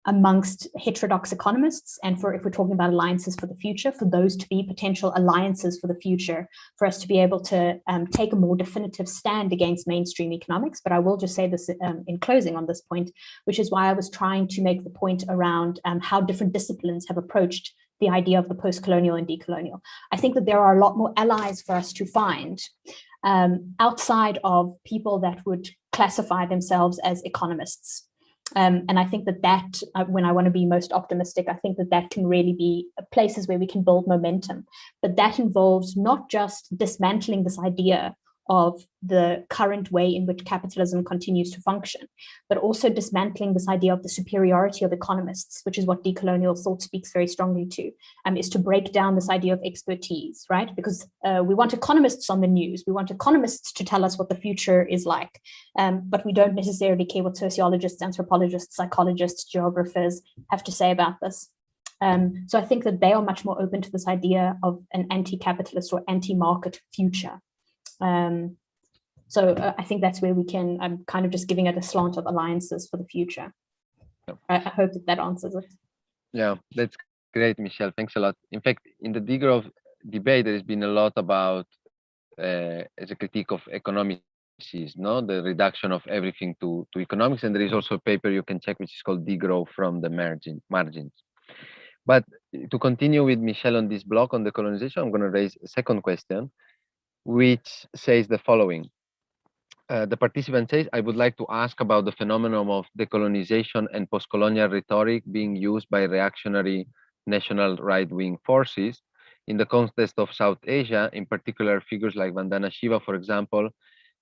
Speaker 3: amongst heterodox economists, and for, if we're talking about alliances for the future, for those to be potential alliances for the future, for us to be able to take a more definitive stand against mainstream economics. But I will just say this in closing on this point, which is why I was trying to make the point around how different disciplines have approached the idea of the post-colonial and decolonial. I think that there are a lot more allies for us to find outside of people that would classify themselves as economists. And I think that when I want to be most optimistic, I think that can really be places where we can build momentum. But that involves not just dismantling this idea of the current way in which capitalism continues to function, but also dismantling this idea of the superiority of economists, which is what decolonial thought speaks very strongly to, is to break down this idea of expertise, right? Because we want economists on the news, we want economists to tell us what the future is like, but we don't necessarily care what sociologists, anthropologists, psychologists, geographers have to say about this. So I think that they are much more open to this idea of an anti-capitalist or anti-market future. So I think that's where we can, I'm kind of just giving it a slant of alliances for the future.
Speaker 1: Yeah.
Speaker 3: I hope that answers it.
Speaker 1: Yeah, that's great, Michelle. Thanks a lot. In fact, in the Degrowth debate, there has been a lot about as a critique of economics, no, the reduction of everything to economics. And there is also a paper you can check, which is called Degrowth from the margins. But to continue with Michelle on this block on decolonization, I'm going to raise a second question, which says the following. The participant says, I would like to ask about the phenomenon of decolonization and postcolonial rhetoric being used by reactionary national right-wing forces in the context of South Asia. In particular, figures like Vandana Shiva, for example,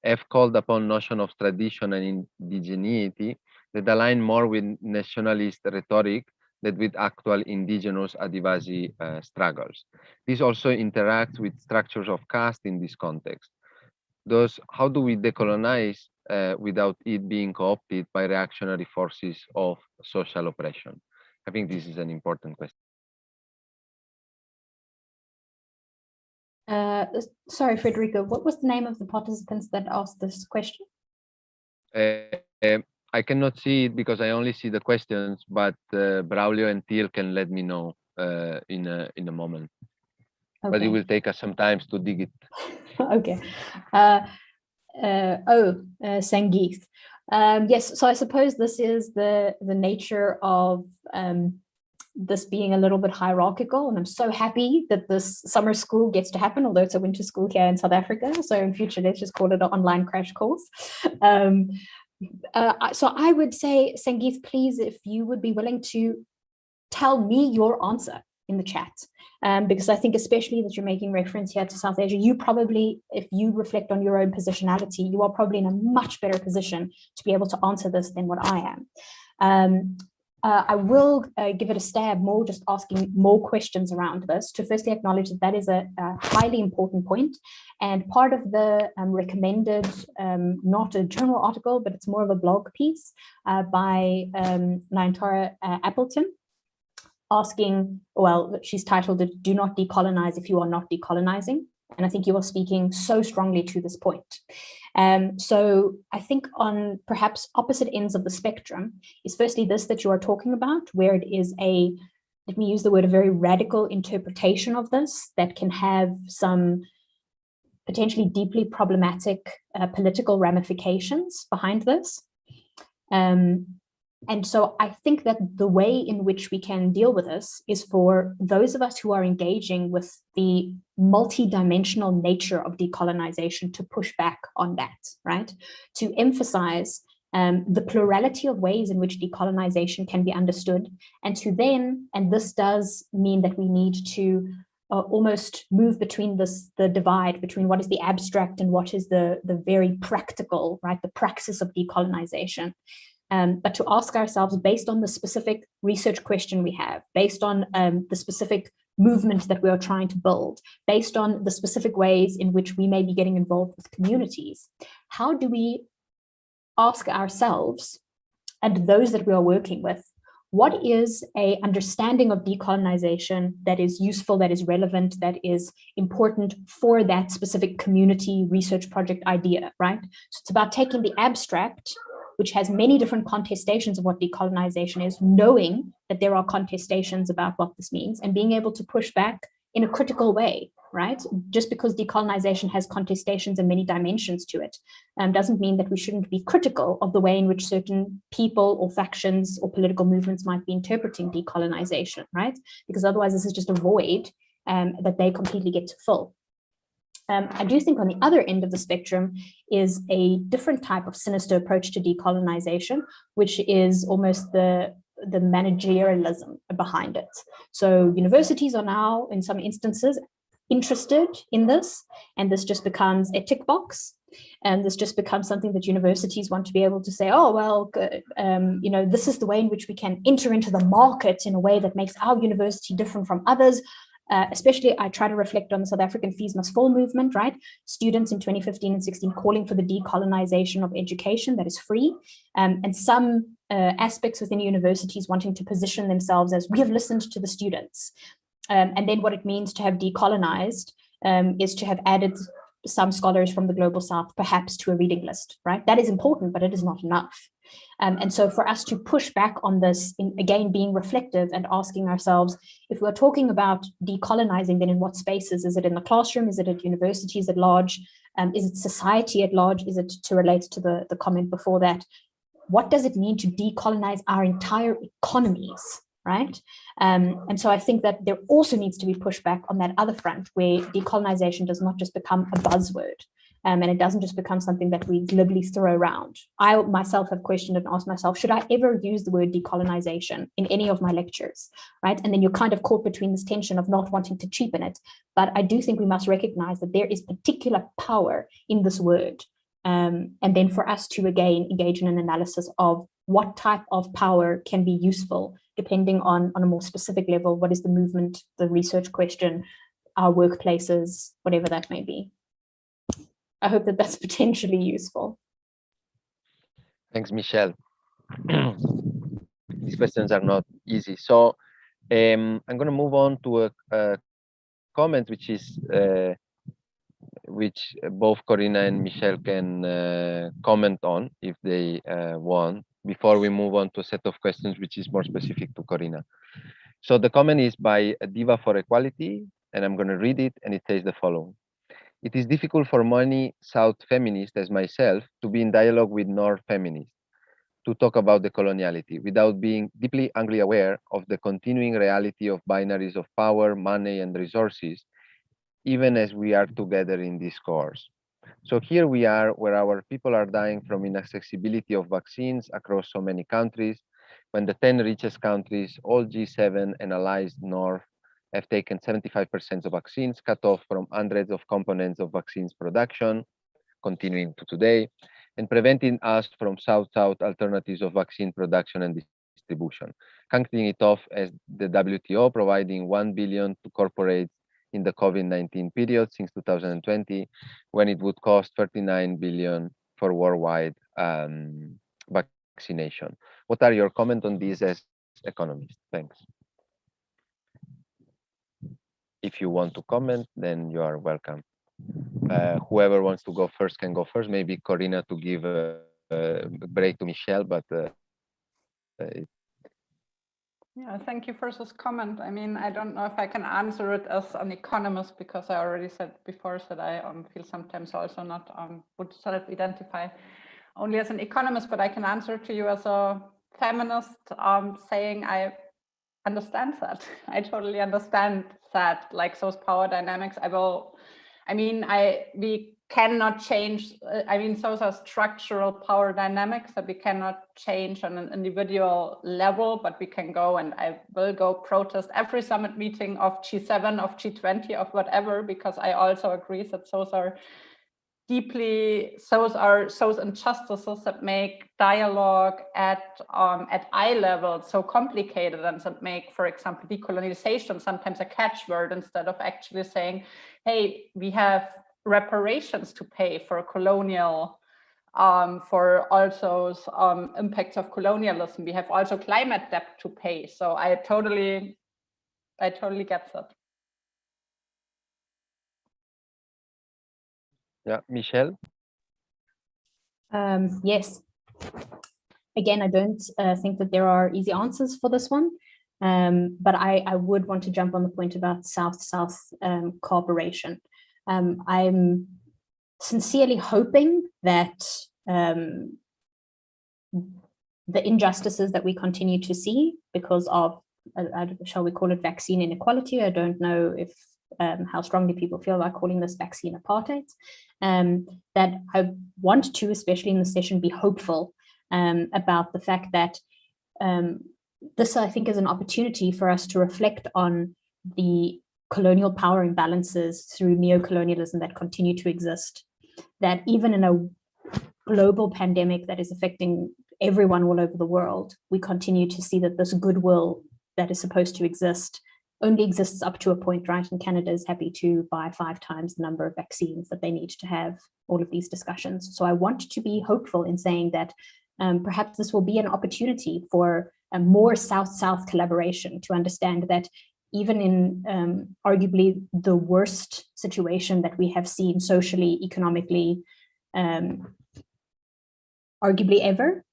Speaker 1: have called upon notion of tradition and indigeneity that align more with nationalist rhetoric than with actual indigenous Adivasi struggles. This also interacts with structures of caste in this context. Thus, how do we decolonize without it being co-opted by reactionary forces of social oppression? I think this is an important question.
Speaker 3: Sorry, Federico, what was the name of the participants that asked this question?
Speaker 1: I cannot see it because I only see the questions, but Braulio and Thiel can let me know in a moment. Okay. But it will take us some time to dig it.
Speaker 3: Okay. Sangeeth. Yes, so I suppose this is the nature of this being a little bit hierarchical, and I'm so happy that this summer school gets to happen, although it's a winter school here in South Africa. So in future, let's just call it an online crash course. So I would say, Sangeeth, please, if you would be willing to tell me your answer in the chat, because I think especially that you're making reference here to South Asia, you probably, if you reflect on your own positionality, you are probably in a much better position to be able to answer this than what I am. I will give it a stab more, just asking more questions around this to firstly acknowledge that that is a highly important point. And part of the recommended, not a journal article, but it's more of a blog piece by Nayantara Appleton, asking, well, she's titled it, "Do not decolonize if you are not decolonizing." And I think you are speaking so strongly to this point. So I think on perhaps opposite ends of the spectrum is firstly this that you are talking about, where it is a, let me use the word, a very radical interpretation of this that can have some potentially deeply problematic political ramifications behind this. And so I think that the way in which we can deal with this is for those of us who are engaging with the multidimensional nature of decolonization to push back on that, right? To emphasize the plurality of ways in which decolonization can be understood, and to then, and this does mean that we need to almost move between the divide between what is the abstract and what is the very practical, right? The praxis of decolonization. But to ask ourselves, based on the specific research question we have, based on the specific movement that we are trying to build, based on the specific ways in which we may be getting involved with communities, how do we ask ourselves and those that we are working with, what is an understanding of decolonization that is useful, that is relevant, that is important for that specific community research project idea, right? So it's about taking the abstract which has many different contestations of what decolonization is, knowing that there are contestations about what this means and being able to push back in a critical way, right? Just because decolonization has contestations and many dimensions to it doesn't mean that we shouldn't be critical of the way in which certain people or factions or political movements might be interpreting decolonization, right? Because otherwise this is just a void that they completely get to fill. I do think on the other end of the spectrum is a different type of sinister approach to decolonization, which is almost the managerialism behind it. So universities are now, in some instances, interested in this, and this just becomes a tick box. And this just becomes something that universities want to be able to say, oh, well, you know, this is the way in which we can enter into the market in a way that makes our university different from others. Especially, I try to reflect on the South African Fees Must Fall movement, right? Students in 2015 and 16 calling for the decolonization of education that is free, and some aspects within universities wanting to position themselves as we have listened to the students. And then what it means to have decolonized is to have added some scholars from the Global South, perhaps to a reading list, right? That is important, but it is not enough. And so for us to push back on this, again, being reflective and asking ourselves, if we're talking about decolonizing, then in what spaces? Is it in the classroom? Is it at universities at large? Is it society at large? Is it, to relate to the comment before that, what does it mean to decolonize our entire economies, right? And so I think that there also needs to be pushback on that other front, where decolonization does not just become a buzzword, and it doesn't just become something that we glibly throw around. I myself have questioned and asked myself, should I ever use the word decolonization in any of my lectures, right? And then you're kind of caught between this tension of not wanting to cheapen it. But I do think we must recognize that there is particular power in this word. And then for us to, again, engage in an analysis of what type of power can be useful, depending on a more specific level. What is the movement, the research question, our workplaces, whatever that may be. I hope that that's potentially useful.
Speaker 1: Thanks, Michelle. These questions are not easy. So I'm going to move on to a comment which both Corinna and Michelle can comment on if they want, before we move on to a set of questions which is more specific to Corinna. So the comment is by a Diva for Equality, and I'm going to read it, and it says the following. It is difficult for many South feminists as myself to be in dialogue with North feminists, to talk about the coloniality without being deeply angry aware of the continuing reality of binaries of power, money, and resources, even as we are together in this course. So here we are, where our people are dying from inaccessibility of vaccines across so many countries, when the 10 richest countries, all G7 and allies North, have taken 75% of vaccines, cut off from hundreds of components of vaccines production, continuing to today, and preventing us from South-South alternatives of vaccine production and distribution, cutting it off as the WTO providing $1 billion to corporates in the COVID-19 period since 2020, when it would cost $39 billion for worldwide vaccination. What are your comments on this as economists? Thanks. If you want to comment, then you are welcome. Whoever wants to go first can go first. Maybe Corinna to give a break to Michelle, but
Speaker 2: yeah, thank you for this comment. I mean, I don't know if I can answer it as an economist, because I already said before that I feel sometimes also not would self-identify only as an economist, but I can answer to you as a feminist, saying I understand that. I totally understand that, like those power dynamics. We cannot change. I mean, those are structural power dynamics that we cannot change on an individual level, but we can go, and I will go protest every summit meeting of G7, of G20, of whatever, because I also agree that those are those injustices that make dialogue at eye level so complicated, and that make, for example, decolonization sometimes a catchword, instead of actually saying, hey, we have reparations to pay for colonial, for also impacts of colonialism. We have also climate debt to pay. So I totally get that.
Speaker 1: yeah, Michelle?
Speaker 3: Yes. Again, I don't think that there are easy answers for this one, but I would want to jump on the point about South-South cooperation. I'm sincerely hoping that the injustices that we continue to see because of, shall we call it vaccine inequality? I don't know if how strongly people feel about calling this vaccine apartheid. That I want to, especially in this session, be hopeful about the fact that this, I think, is an opportunity for us to reflect on the colonial power imbalances through neocolonialism that continue to exist. That even in a global pandemic that is affecting everyone all over the world, we continue to see that this goodwill that is supposed to exist only exists up to a point, right? And Canada is happy to buy 5 times the number of vaccines that they need to have all of these discussions. So I want to be hopeful in saying that perhaps this will be an opportunity for a more South-South collaboration to understand that even in arguably the worst situation that we have seen socially, economically, arguably ever,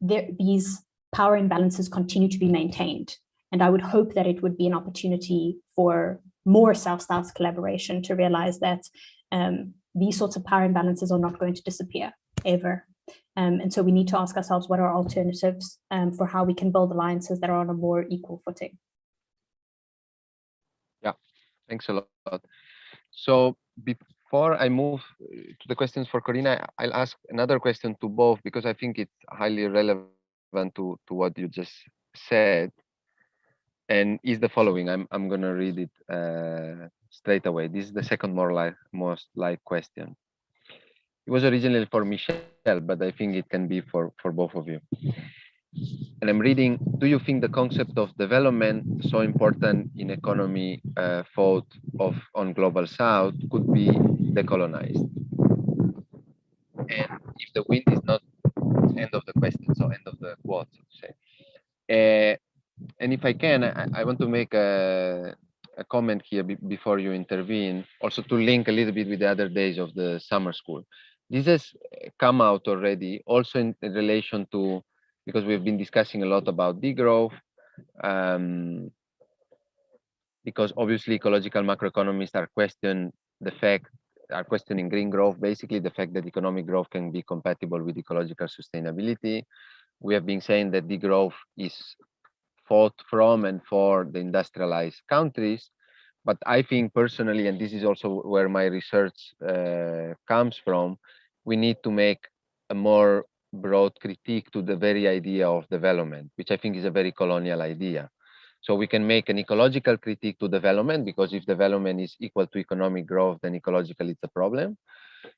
Speaker 3: these power imbalances continue to be maintained. And I would hope that it would be an opportunity for more South-South collaboration to realize that these sorts of power imbalances are not going to disappear ever. And so we need to ask ourselves what are alternatives for how we can build alliances that are on a more equal footing.
Speaker 1: Yeah, thanks a lot. So before I move to the questions for Corinna, I'll ask another question to both because I think it's highly relevant to what you just said. And is the following. I'm gonna read it straight away. This is the second most liked question. It was originally for Michelle, but I think it can be for both of you. And I'm reading, do you think the concept of development, so important in economy thought on Global South, could be decolonized? And if the wind is not, end of the question, so end of the quote, so to say. And if I can, I want to make a comment here before you intervene, also to link a little bit with the other days of the summer school. This has come out already, also in relation to, because we've been discussing a lot about degrowth, because obviously ecological macroeconomists are questioning green growth, basically the fact that economic growth can be compatible with ecological sustainability. We have been saying that degrowth is fought from and for the industrialized countries, but I think personally, and this is also where my research comes from, we need to make a more broad critique to the very idea of development, which I think is a very colonial idea. So we can make an ecological critique to development, because if development is equal to economic growth, then ecological it's a problem.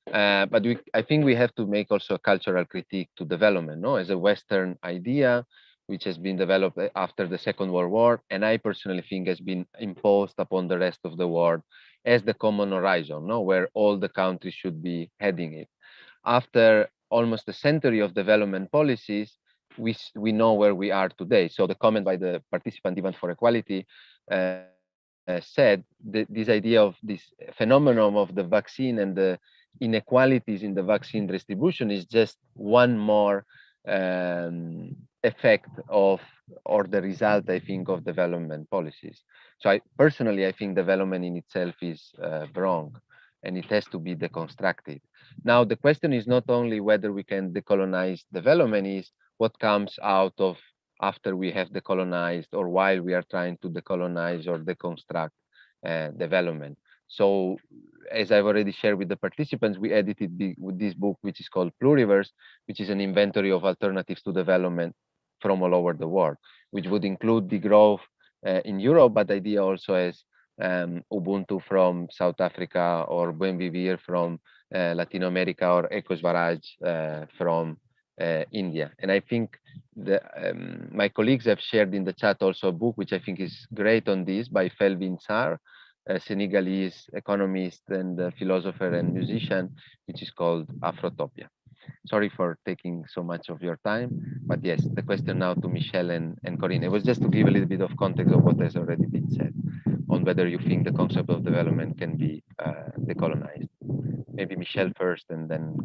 Speaker 1: But I think we have to make also a cultural critique to development, no, as a Western idea, which has been developed after the Second World War, and I personally think has been imposed upon the rest of the world as the common horizon, no, where all the countries should be heading it. After almost a century of development policies, we know where we are today. So the comment by the participant Demand for Equality said that this idea of this phenomenon of the vaccine and the inequalities in the vaccine distribution is just one more effect of, or the result, I think, of development policies. So I think development in itself is wrong, and it has to be deconstructed. Now, the question is not only whether we can decolonize development, is what comes out of after we have decolonized or while we are trying to decolonize or deconstruct development. So as I've already shared with the participants, we edited with this book, which is called Pluriverse, which is an inventory of alternatives to development from all over the world, which would include degrowth in Europe, but the idea also as Ubuntu from South Africa, or Buen Vivir from Latin America, or Ecosvaraj from India. And I think my colleagues have shared in the chat also a book, which I think is great on this, by Felvin Sarr, a Senegalese economist and philosopher and musician, which is called Afrotopia. Sorry for taking so much of your time, but yes, the question now to Michelle and Corinna. It was just to give a little bit of context of what has already been said on whether you think the concept of development can be decolonized. Maybe Michelle first and then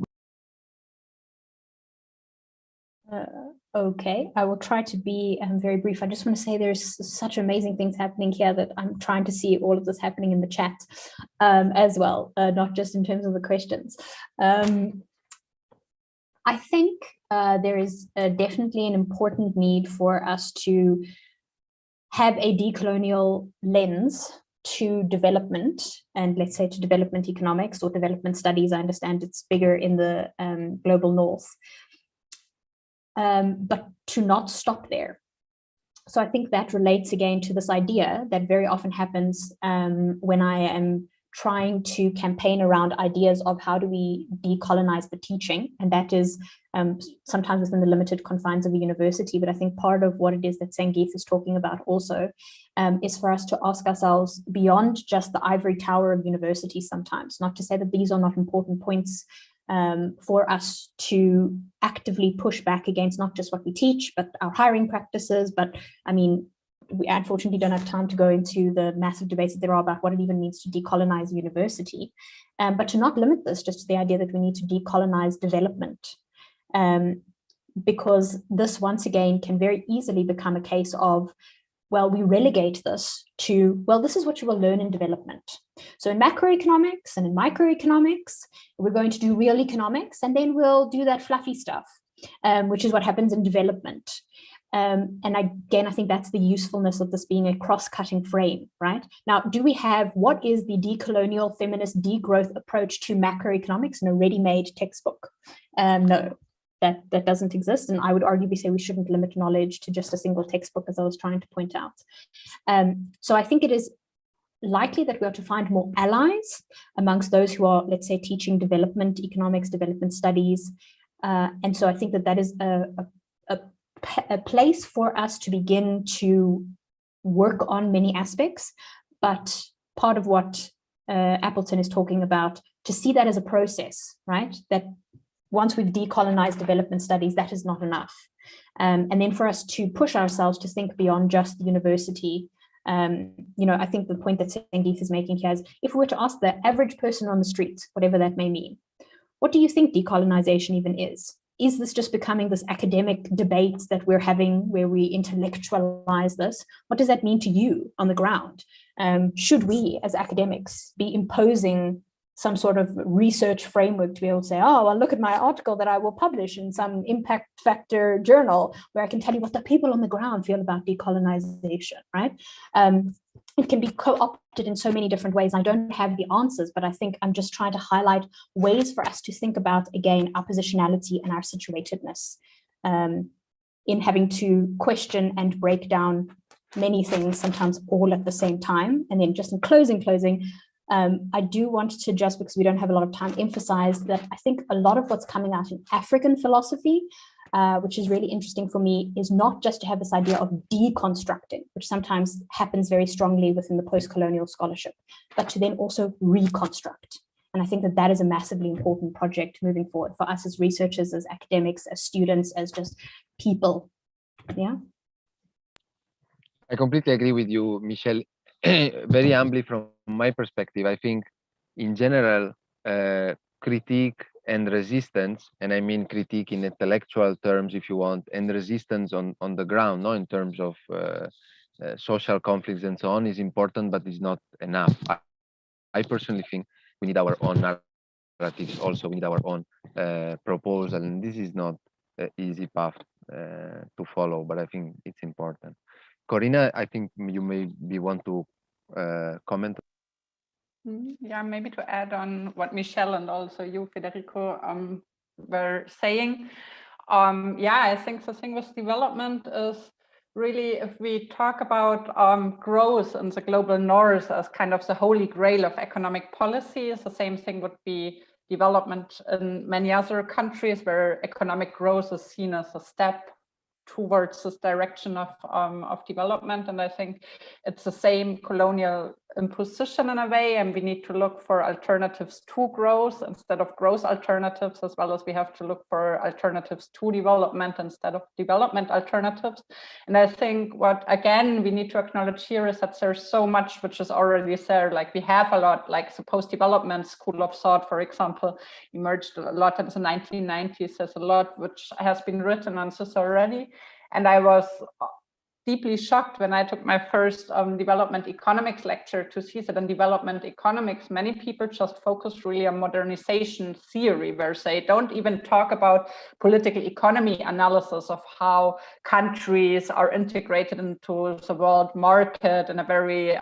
Speaker 3: Okay, I will try to be very brief. I just want to say there's such amazing things happening here that I'm trying to see all of this happening in the chat as well, not just in terms of the questions. I think there is definitely an important need for us to have a decolonial lens to development, and let's say to development economics or development studies. I understand it's bigger in the global north. But to not stop there. So I think that relates again to this idea that very often happens when I am trying to campaign around ideas of how do we decolonize the teaching, and that is sometimes within the limited confines of a university. But I think part of what it is that Sangeeth is talking about also is for us to ask ourselves beyond just the ivory tower of universities sometimes, not to say that these are not important points for us to actively push back against not just what we teach, but our hiring practices. But I mean, we unfortunately don't have time to go into the massive debates that there are about what it even means to decolonize university, but to not limit this just to the idea that we need to decolonize development, because this once again can very easily become a case of, well, we relegate this to, well, this is what you will learn in development. So in macroeconomics and in microeconomics, we're going to do real economics, and then we'll do that fluffy stuff, which is what happens in development. And again, I think that's the usefulness of this being a cross-cutting frame, right? Now, do we have, what is the decolonial feminist degrowth approach to macroeconomics in a ready-made textbook? No. That doesn't exist, and I would arguably say we shouldn't limit knowledge to just a single textbook, as I was trying to point out. So I think it is likely that we ought to find more allies amongst those who are, let's say, teaching development economics, development studies, and so I think that is a place for us to begin to work on many aspects. But part of what Appleton is talking about, to see that as a process, right? That once we've decolonized development studies, that is not enough. And then for us to push ourselves to think beyond just the university. I think the point that Sangeeth is making here is, if we were to ask the average person on the street, whatever that may mean, what do you think decolonization even is? Is this just becoming this academic debate that we're having where we intellectualize this? What does that mean to you on the ground? Should we as academics be imposing some sort of research framework to be able to say, oh, well, look at my article that I will publish in some impact factor journal where I can tell you what the people on the ground feel about decolonization, right? It can be co-opted in so many different ways. I don't have the answers, but I think I'm just trying to highlight ways for us to think about, again, our positionality and our situatedness in having to question and break down many things, sometimes all at the same time. And then just in closing, I do want to, just because we don't have a lot of time, emphasize that I think a lot of what's coming out in African philosophy, which is really interesting for me, is not just to have this idea of deconstructing, which sometimes happens very strongly within the post-colonial scholarship, but to then also reconstruct. And I think that is a massively important project moving forward for us as researchers, as academics, as students, as just people. Yeah.
Speaker 1: I completely agree with you, Michelle. Very humbly from my perspective, I think in general, critique and resistance, and I mean critique in intellectual terms if you want, and resistance on the ground, not in terms of social conflicts and so on, is important, but is not enough. I personally think we need our own narratives also, we need our own proposal, and this is not an easy path to follow, but I think it's important. Corinna, I think you maybe want to comment.
Speaker 2: Yeah, maybe to add on what Michelle and also you, Federico, were saying. Yeah, I think the thing with development is really, if we talk about growth in the global north as kind of the holy grail of economic policy, the same thing would be development in many other countries where economic growth is seen as a step towards this direction of development. And I think it's the same colonial imposition in a way, and we need to look for alternatives to growth instead of growth alternatives, as well as we have to look for alternatives to development instead of development alternatives. And I think what, again, we need to acknowledge here is that there's so much which is already there. Like we have a lot, like the post-development school of thought, for example, emerged a lot in the 1990s. There's a lot which has been written on this already. And I was deeply shocked when I took my first development economics lecture to see that in development economics, many people just focus really on modernization theory, where they don't even talk about political economy analysis of how countries are integrated into the world market in a very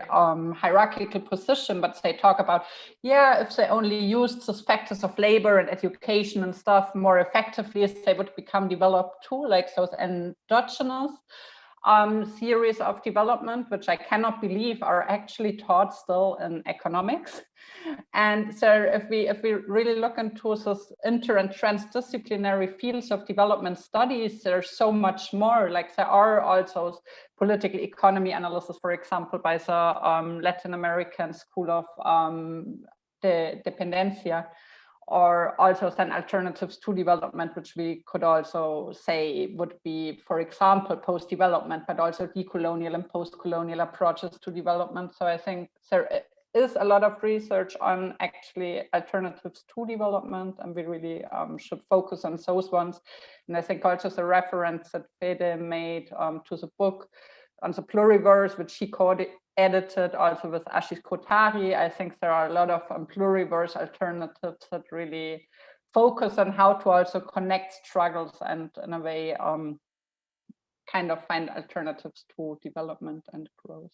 Speaker 2: hierarchical position, but they talk about, yeah, if they only used the factors of labor and education and stuff more effectively, they would become developed too, like those endogenous theories of development, which I cannot believe are actually taught still in economics. And so if we really look into those inter and transdisciplinary fields of development studies, there's so much more. Like there are also political economy analysis, for example, by the Latin American School of Dependencia, or also then alternatives to development, which we could also say would be, for example, post-development, but also decolonial and post-colonial approaches to development. So I think there is a lot of research on actually alternatives to development, and we really should focus on those ones. And I think also the reference that Fede made to the book on the pluriverse, which he co-edited also with Ashish Kotari. I think there are a lot of pluriverse alternatives that really focus on how to also connect struggles and in a way kind of find alternatives to development and growth.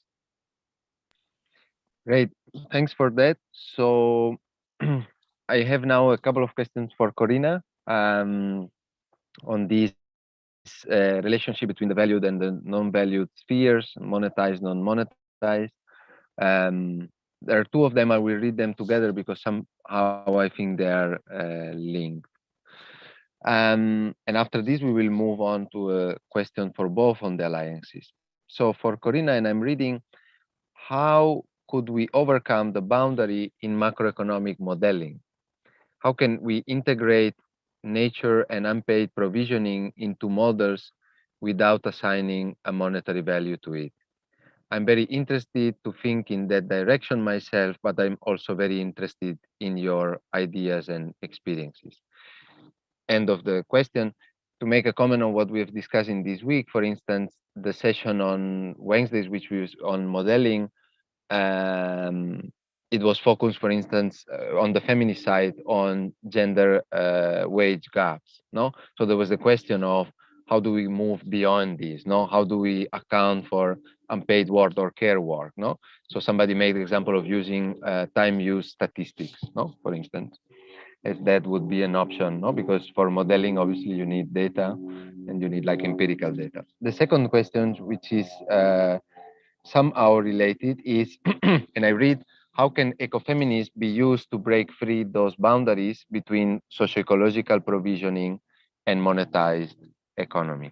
Speaker 1: Great, thanks for that. So I have now a couple of questions for Corinna on this relationship between the valued and the non-valued spheres, monetized, non-monetized. There are two of them. I will read them together because somehow I think they are linked. And after this, we will move on to a question for both on the alliances. So for Corinna, and I'm reading, how could we overcome the boundary in macroeconomic modeling? How can we integrate nature and unpaid provisioning into models without assigning a monetary value to it? I'm very interested to think in that direction myself, but I'm also very interested in your ideas and experiences. End of the question. To make a comment on what we have discussed in this week, for instance, the session on Wednesdays, which was on modeling, it was focused, for instance, on the feminist side on gender wage gaps. No, so there was a question of how do we move beyond this? No, how do we account for unpaid work or care work? No, so somebody made the example of using time use statistics. No, for instance, if that would be an option. No, because for modeling, obviously you need data, and you need like empirical data. The second question, which is somehow related, is, and I read, how can ecofeminism be used to break free those boundaries between socio-ecological provisioning and monetized economy?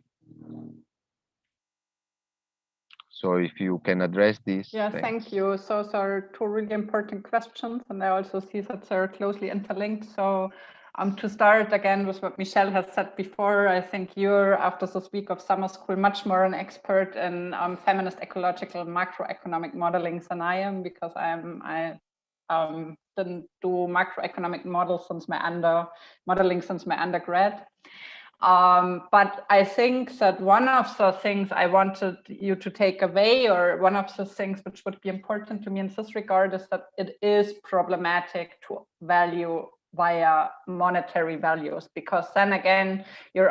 Speaker 1: So if you can address this.
Speaker 2: Yeah,
Speaker 1: thanks.
Speaker 2: thank you. So those are two really important questions, and I also see that they're closely interlinked. So to start again with what Michelle has said before, I think you're, after this week of summer school, much more an expert in feminist ecological macroeconomic modeling than I am, because I didn't do macroeconomic models since my modeling since my undergrad. But I think that one of the things I wanted you to take away, or one of the things which would be important to me in this regard, is that it is problematic to value via monetary values, because then again, you're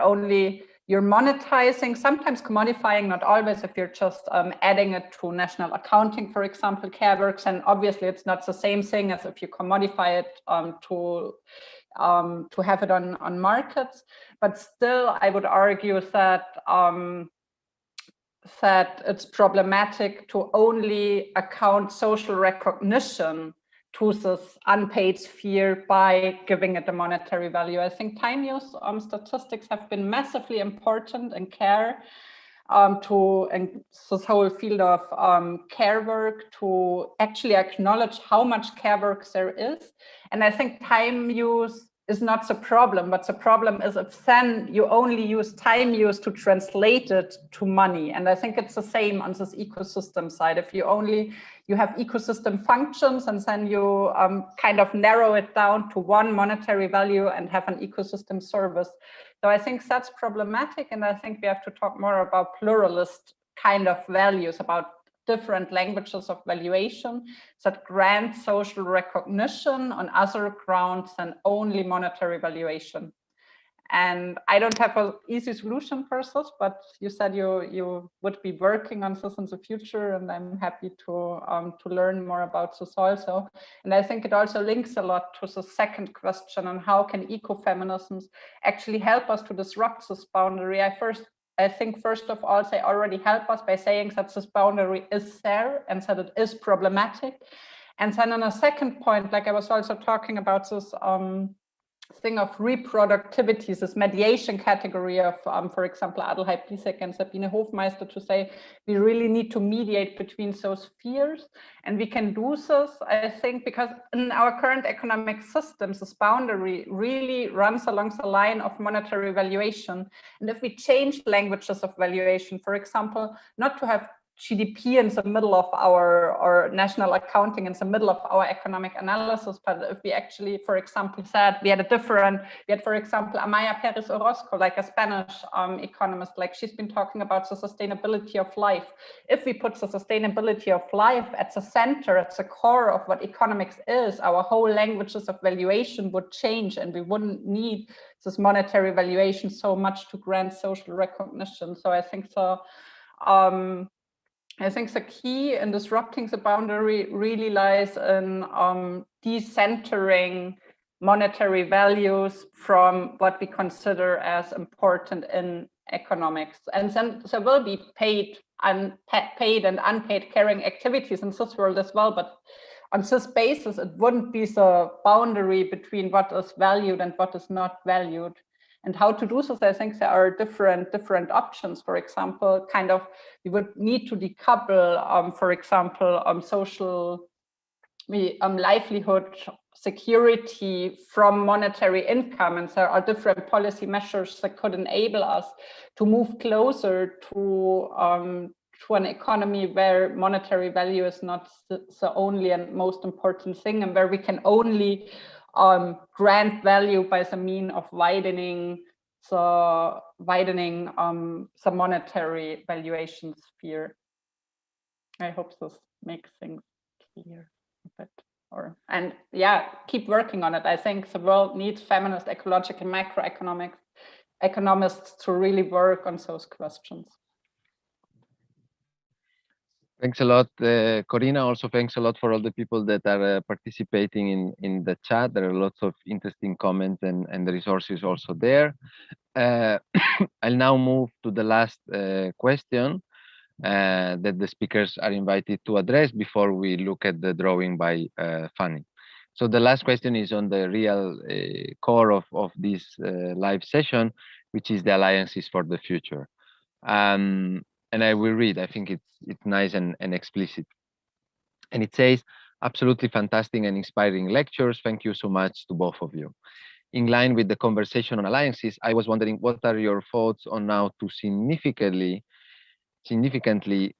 Speaker 2: monetizing, sometimes commodifying, not always. If you're just adding it to national accounting, for example, care works, and obviously it's not the same thing as if you commodify it to have it on markets. But still, I would argue that that it's problematic to only account social recognition to this unpaid sphere by giving it a monetary value. I think time use statistics have been massively important in care, and this whole field of care work to actually acknowledge how much care work there is. And I think time use is not the problem, but the problem is if then you only use time use to translate it to money. And I think it's the same on this ecosystem side. If you have ecosystem functions and then you kind of narrow it down to one monetary value and have an ecosystem service. So I think that's problematic. And I think we have to talk more about pluralist kind of values, about different languages of valuation that grant social recognition on other grounds than only monetary valuation. And I don't have an easy solution for this, but you said you would be working on this in the future, and I'm happy to learn more about this also. And I think it also links a lot to the second question on how can ecofeminisms actually help us to disrupt this boundary. I think first of all, they already help us by saying that this boundary is there and that it is problematic. And then on a second point, like I was also talking about this thing of reproductivity, this mediation category of, for example, Adelheid Blisek and Sabine Hofmeister, to say we really need to mediate between those spheres. And we can do this, I think, because in our current economic systems, this boundary really runs along the line of monetary valuation. And if we change languages of valuation, for example, not to have GDP in the middle of or national accounting in the middle of our economic analysis, but if we actually, for example, said we had, for example, Amaya Perez Orozco, like a Spanish economist, like she's been talking about the sustainability of life. If we put the sustainability of life at the center, at the core of what economics is, our whole languages of valuation would change, and we wouldn't need this monetary valuation so much to grant social recognition. So I think the key in disrupting the boundary really lies in decentering monetary values from what we consider as important in economics. And then there will be paid and unpaid caring activities in this world as well, but on this basis, it wouldn't be the boundary between what is valued and what is not valued. And how to do this, I think there are different options. For example, we would need to decouple, for example, social livelihood security from monetary income. And there are different policy measures that could enable us to move closer to an economy where monetary value is not the only and most important thing, and where we can only grant value by the mean of widening the monetary valuation sphere. I hope this makes things clear a bit. And yeah, keep working on it. I think the world needs feminist ecological macroeconomics economists to really work on those questions.
Speaker 1: Thanks a lot, Corinna. Also, thanks a lot for all the people that are participating in the chat. There are lots of interesting comments and the resources also there. I'll now move to the last question that the speakers are invited to address before we look at the drawing by Fanny. So the last question is on the real core of this live session, which is the alliances for the future. And I will read. I think it's nice and explicit. And it says, absolutely fantastic and inspiring lectures. Thank you so much to both of you. In line with the conversation on alliances, I was wondering, what are your thoughts on how to significantly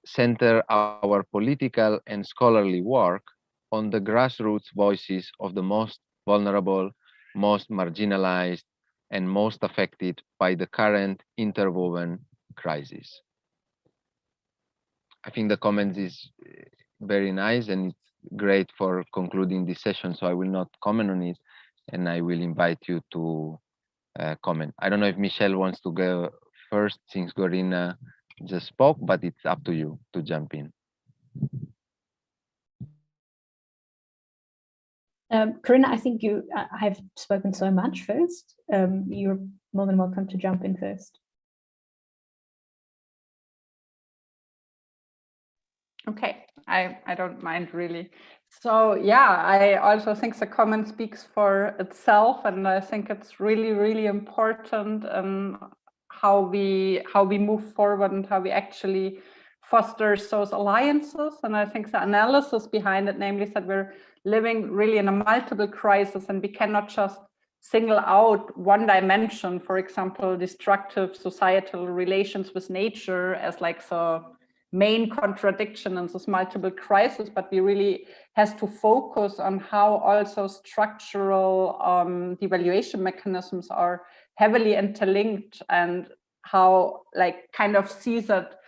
Speaker 1: center our political and scholarly work on the grassroots voices of the most vulnerable, most marginalized, and most affected by the current interwoven crisis? I think the comment is very nice and it's great for concluding this session, so I will not comment on it, and I will invite you to comment. I don't know if Michelle wants to go first, since Corinna just spoke, but it's up to you to jump in.
Speaker 3: Corinna, I think you have spoken so much first. You're more than welcome to jump in first.
Speaker 2: Okay, I don't mind really. So yeah, I also think the comment speaks for itself, and I think it's really, really important how we move forward and how we actually foster those alliances. And I think the analysis behind it, namely, is that we're living really in a multiple crisis, and we cannot just single out one dimension, for example, destructive societal relations with nature as like the main contradiction in this multiple crisis, but we really has to focus on how also structural devaluation mechanisms are heavily interlinked, and how like kind of sees that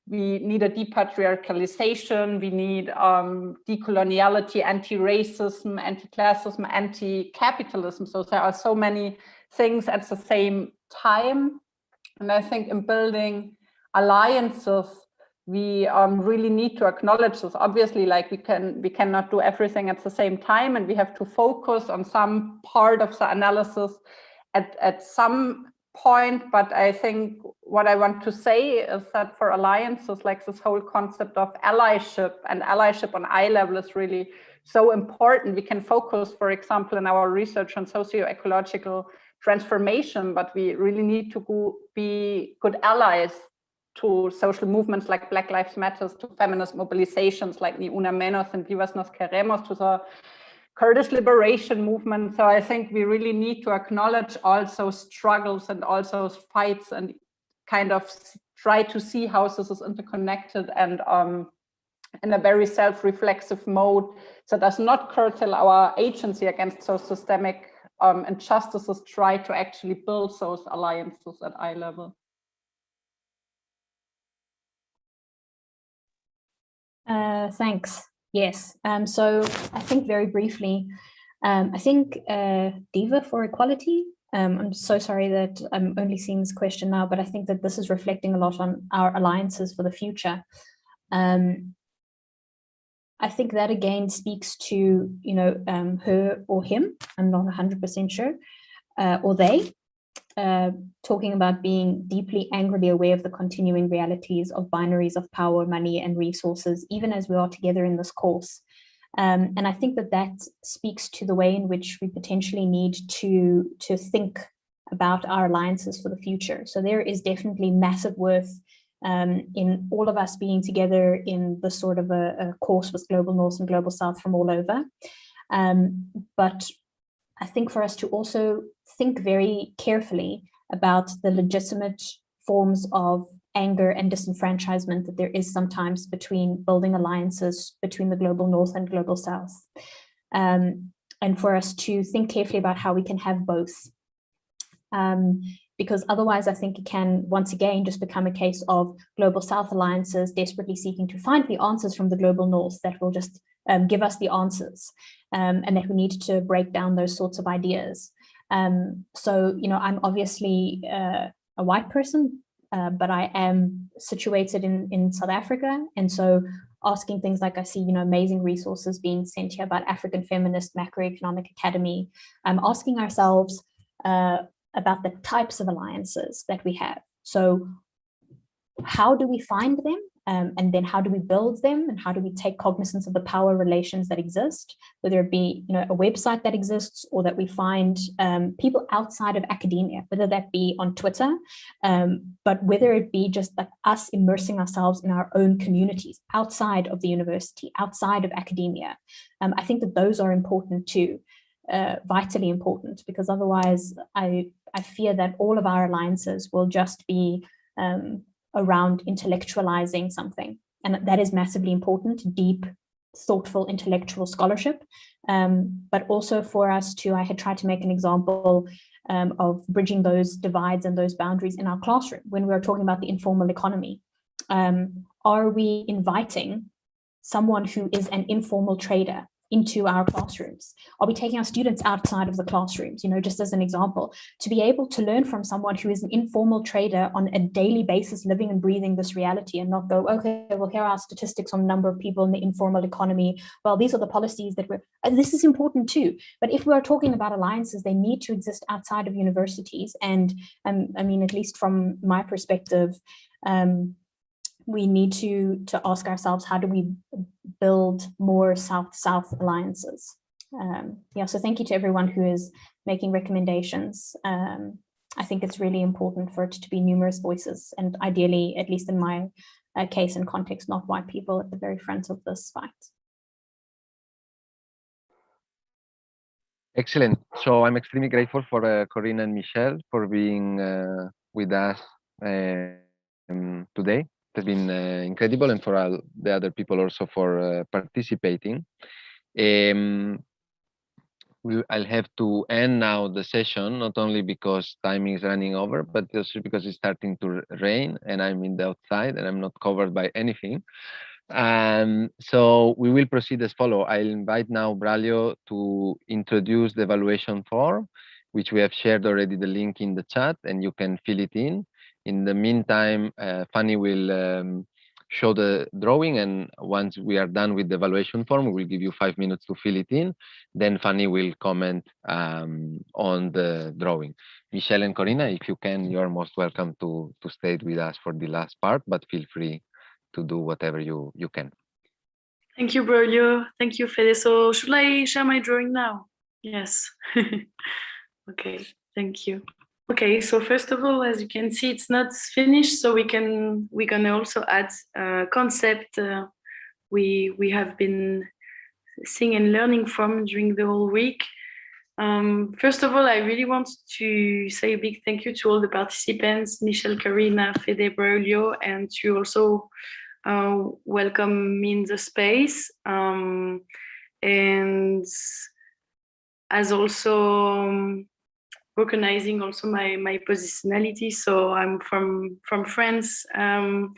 Speaker 2: we need a depatriarchalization, we need decoloniality, anti-racism, anti-classism, anti-capitalism. So there are so many things at the same time. And I think in building alliances, we really need to acknowledge this. Obviously, like we cannot do everything at the same time, and we have to focus on some part of the analysis at some point. But I think what I want to say is that for alliances, like this whole concept of allyship, and allyship on eye level is really so important. We can focus, for example, in our research on socio-ecological transformation, but we really need to be good allies to social movements like Black Lives Matter, to feminist mobilizations like Ni Una Menos and Vivas Nos Queremos, to the Kurdish liberation movement. So I think we really need to acknowledge also struggles and also fights, and kind of try to see how this is interconnected, and in a very self-reflexive mode, so does not curtail our agency against those systemic injustices, try to actually build those alliances at eye level.
Speaker 3: Thanks. Yes. So I think very briefly, I think Diva for equality. I'm so sorry that I'm only seeing this question now, but I think that this is reflecting a lot on our alliances for the future. I think that again speaks to, you know, her or him, I'm not 100% sure, or they, talking about being deeply angrily aware of the continuing realities of binaries of power, money, and resources, even as we are together in this course. And I think that that speaks to the way in which we potentially need to think about our alliances for the future. So there is definitely massive worth in all of us being together in the sort of a course with Global North and Global South from all over. But I think for us to also think very carefully about the legitimate forms of anger and disenfranchisement that there is sometimes between building alliances between the Global North and Global South. And for us to think carefully about how we can have both. Because otherwise I think it can once again just become a case of Global South alliances desperately seeking to find the answers from the Global North that will just give us the answers, and that we need to break down those sorts of ideas. So, you know, I'm obviously a white person, but I am situated in South Africa. And so asking things like, I see, you know, amazing resources being sent here about African Feminist Macroeconomic Academy, asking ourselves about the types of alliances that we have. So how do we find them? And then how do we build them, and how do we take cognizance of the power relations that exist, whether it be, you know, a website that exists, or that we find people outside of academia, whether that be on Twitter, but whether it be just like us immersing ourselves in our own communities outside of the university, outside of academia. I think that those are important too, vitally important, because otherwise I fear that all of our alliances will just be around intellectualizing something. And that is massively important, deep, thoughtful, intellectual scholarship. But also for us to, I had tried to make an example of bridging those divides and those boundaries in our classroom when we were talking about the informal economy. Are we inviting someone who is an informal trader into our classrooms? Are we taking our students outside of the classrooms, you know, just as an example, to be able to learn from someone who is an informal trader on a daily basis, living and breathing this reality, and not go, okay, well, here are our statistics on the number of people in the informal economy. Well, these are the policies that this is important too. But if we are talking about alliances, they need to exist outside of universities. And I mean, at least from my perspective, we need to ask ourselves, how do we build more South-South alliances? Yeah, so thank you to everyone who is making recommendations. I think it's really important for it to be numerous voices, and ideally, at least in my case and context, not white people at the very front of this fight.
Speaker 1: Excellent. So I'm extremely grateful for Corinna and Michelle for being with us today. It has been incredible, and for all the other people also for participating. I'll have to end now the session, not only because time is running over, but also because it's starting to rain and I'm in the outside and I'm not covered by anything. So we will proceed as follow. I'll invite now Braulio to introduce the evaluation form, which we have shared already the link in the chat, and you can fill it in. In the meantime, Fanny will show the drawing, and once we are done with the evaluation form, we will give you 5 minutes to fill it in. Then Fanny will comment on the drawing. Michelle and Corinna, if you can, you are most welcome to stay with us for the last part, but feel free to do whatever you can.
Speaker 4: Thank you, Braulio. Thank you, Fede. So should I share my drawing now? Yes. Okay, thank you. Okay, so first of all, as you can see, it's not finished, so we're gonna also add a concept we have been seeing and learning from during the whole week. First of all, I really want to say a big thank you to all the participants, Michelle, Corinna, Fede, Braulio, and to also welcome me in the space. And as also recognizing also my positionality. So I'm from France, and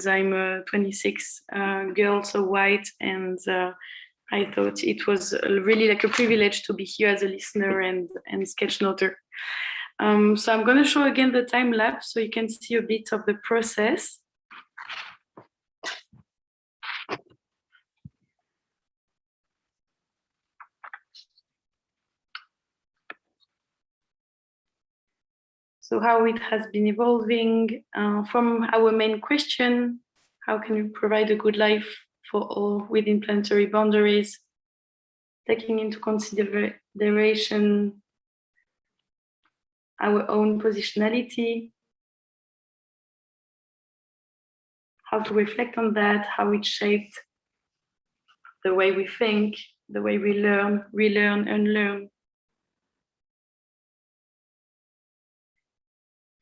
Speaker 4: I'm a 26 girl, so white, and I thought it was really like a privilege to be here as a listener and sketch noter. So I'm going to show again the time lapse so you can see a bit of the process. So how it has been evolving from our main question, how can we provide a good life for all within planetary boundaries, taking into consideration our own positionality, how to reflect on that, how it shaped the way we think, the way we learn, relearn, unlearn.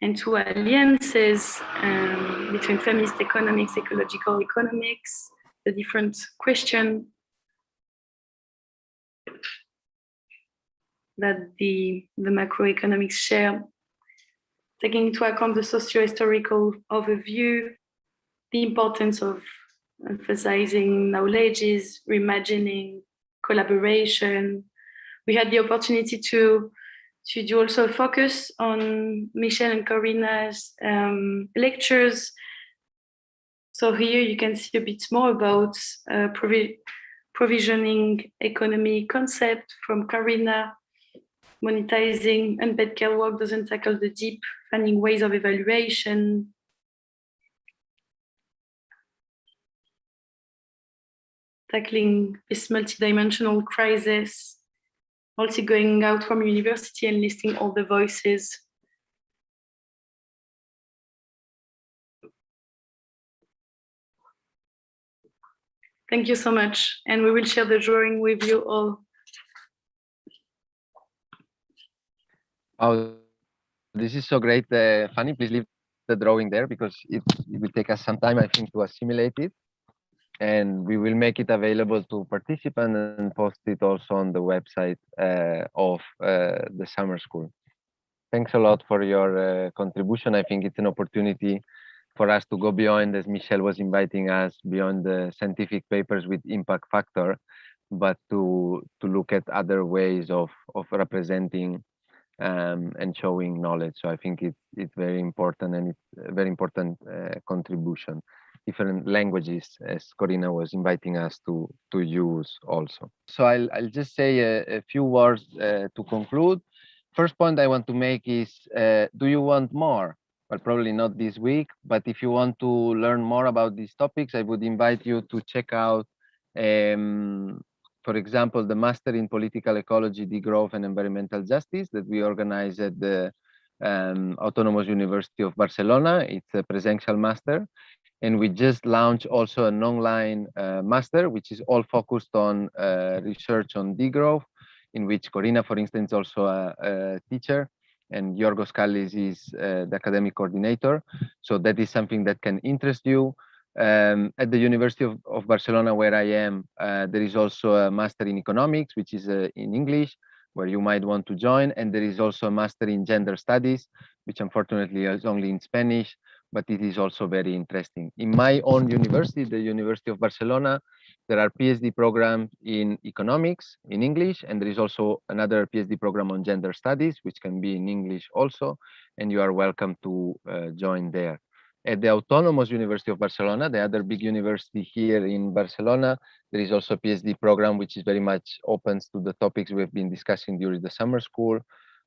Speaker 4: And two alliances between feminist economics, ecological economics, the different question that the macroeconomics share, taking into account the socio-historical overview, the importance of emphasizing knowledges, reimagining, collaboration. We had the opportunity to do also a focus on Michelle and Corinna's lectures. So here you can see a bit more about provisioning economy concept from Corinna. Monetizing unpaid care work doesn't tackle the deep, finding ways of evaluation. Tackling this multidimensional crisis. Also going out from university and listing all the voices. Thank you so much. And we will share the drawing with you all.
Speaker 1: Oh, this is so great. Fanny, please leave the drawing there because it will take us some time, I think, to assimilate it. And we will make it available to participants and post it also on the website of the summer school. Thanks a lot for your contribution. I think it's an opportunity for us to go beyond, as Michelle was inviting us, beyond the scientific papers with impact factor, but to look at other ways of representing and showing knowledge. So I think it's very important, and it's a very important contribution. Different languages, as Corinna was inviting us to use also. So I'll just say a few words to conclude. First point I want to make is, do you want more? Well, probably not this week, but if you want to learn more about these topics, I would invite you to check out, for example, the Master in Political Ecology, Degrowth and Environmental Justice that we organized at the Autonomous University of Barcelona. It's a presential master. And we just launched also an online master, which is all focused on research on degrowth, in which Corinna, for instance, is also a teacher, and Yorgos Kallis is the academic coordinator. So that is something that can interest you. At the University of Barcelona, where I am, there is also a master in economics, which is in English, where you might want to join. And there is also a master in gender studies, which unfortunately is only in Spanish, but it is also very interesting. In my own university, the University of Barcelona, there are PhD programs in economics in English, and there is also another PhD program on gender studies, which can be in English also, and you are welcome to join there. At the Autonomous University of Barcelona, the other big university here in Barcelona, there is also a PhD program which is very much open to the topics we've been discussing during the summer school,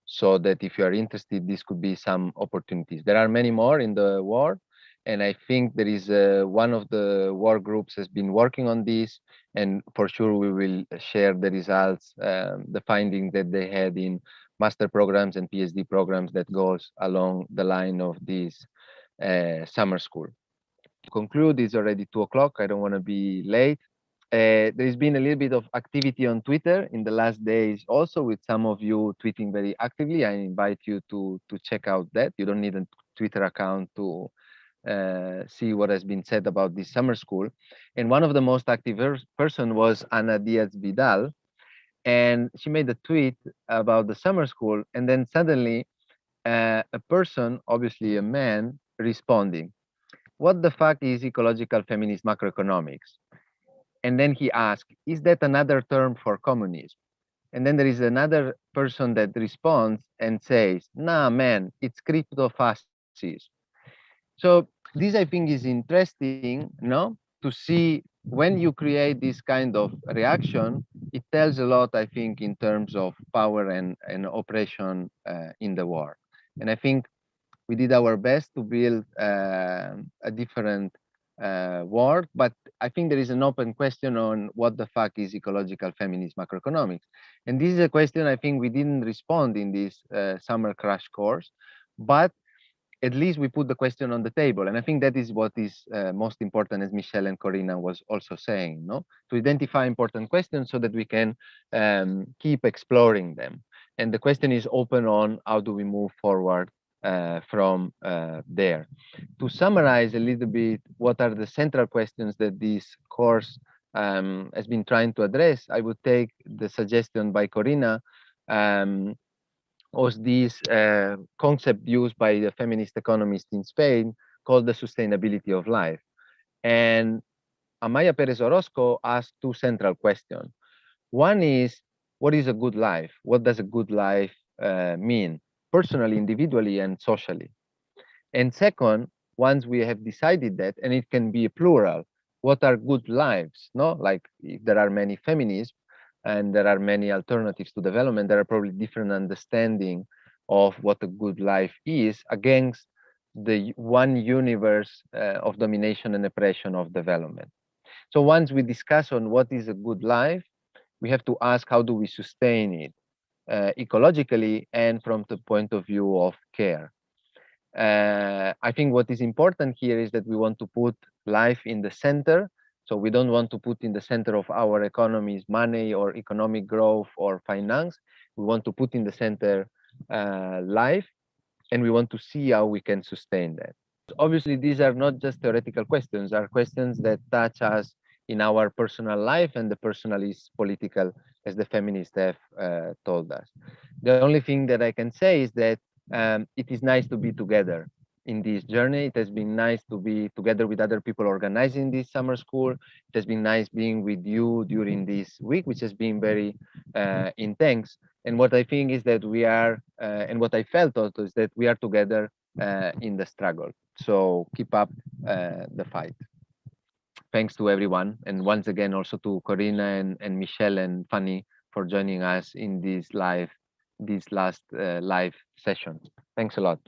Speaker 1: so that if you are interested, this could be some opportunities. There are many more in the world, and I think there is one of the work groups has been working on this, and for sure we will share the results, the findings that they had in master programs and PhD programs that goes along the line of this summer school. To conclude, it's already 2 o'clock. I don't want to be late. There's been a little bit of activity on Twitter in the last days also, with some of you tweeting very actively. I invite you to check out that. You don't need a Twitter account to see what has been said about this summer school. And one of the most active person was Ana Diaz Vidal. And she made a tweet about the summer school. And then suddenly a person, obviously a man, responding, "What the fuck is ecological feminist macroeconomics?" And then he asked, "Is that another term for communism?" And then there is another person that responds and says, "Nah, man, it's crypto-fascism." So this, I think, is interesting, no? To see when you create this kind of reaction, it tells a lot, I think, in terms of power and oppression in the war. And I think we did our best to build a different world, but I think there is an open question on what the fuck is ecological feminist macroeconomics. And this is a question I think we didn't respond in this summer crash course, but at least we put the question on the table. And I think that is what is most important, as Michelle and Corinna was also saying, no? To identify important questions so that we can keep exploring them. And the question is open on how do we move forward from there. To summarize a little bit, what are the central questions that this course has been trying to address, I would take the suggestion by Corinna, was this concept used by the feminist economist in Spain called the sustainability of life. And Amaya Perez Orozco asked 2 central questions. One is, what is a good life? What does a good life mean? Personally, individually, and socially. And second, once we have decided that, and it can be a plural, what are good lives? No, like if there are many feminists and there are many alternatives to development, there are probably different understanding of what a good life is against the one universe of domination and oppression of development. So once we discuss on what is a good life, we have to ask how do we sustain it ecologically and from the point of view of care. I think what is important here is that we want to put life in the center. So we don't want to put in the center of our economies money or economic growth or finance. We want to put in the center life, and we want to see how we can sustain that. Obviously, these are not just theoretical questions, are questions that touch us in our personal life, and the personal is political, as the feminists have told us. The only thing that I can say is that it is nice to be together in this journey. It has been nice to be together with other people organizing this summer school. It has been nice being with you during this week, which has been very intense. And what I think is that we are, and what I felt also is that we are together in the struggle. So keep up the fight. Thanks to everyone. And once again, also to Corinna and Michelle and Fanny for joining us in this last live session. Thanks a lot.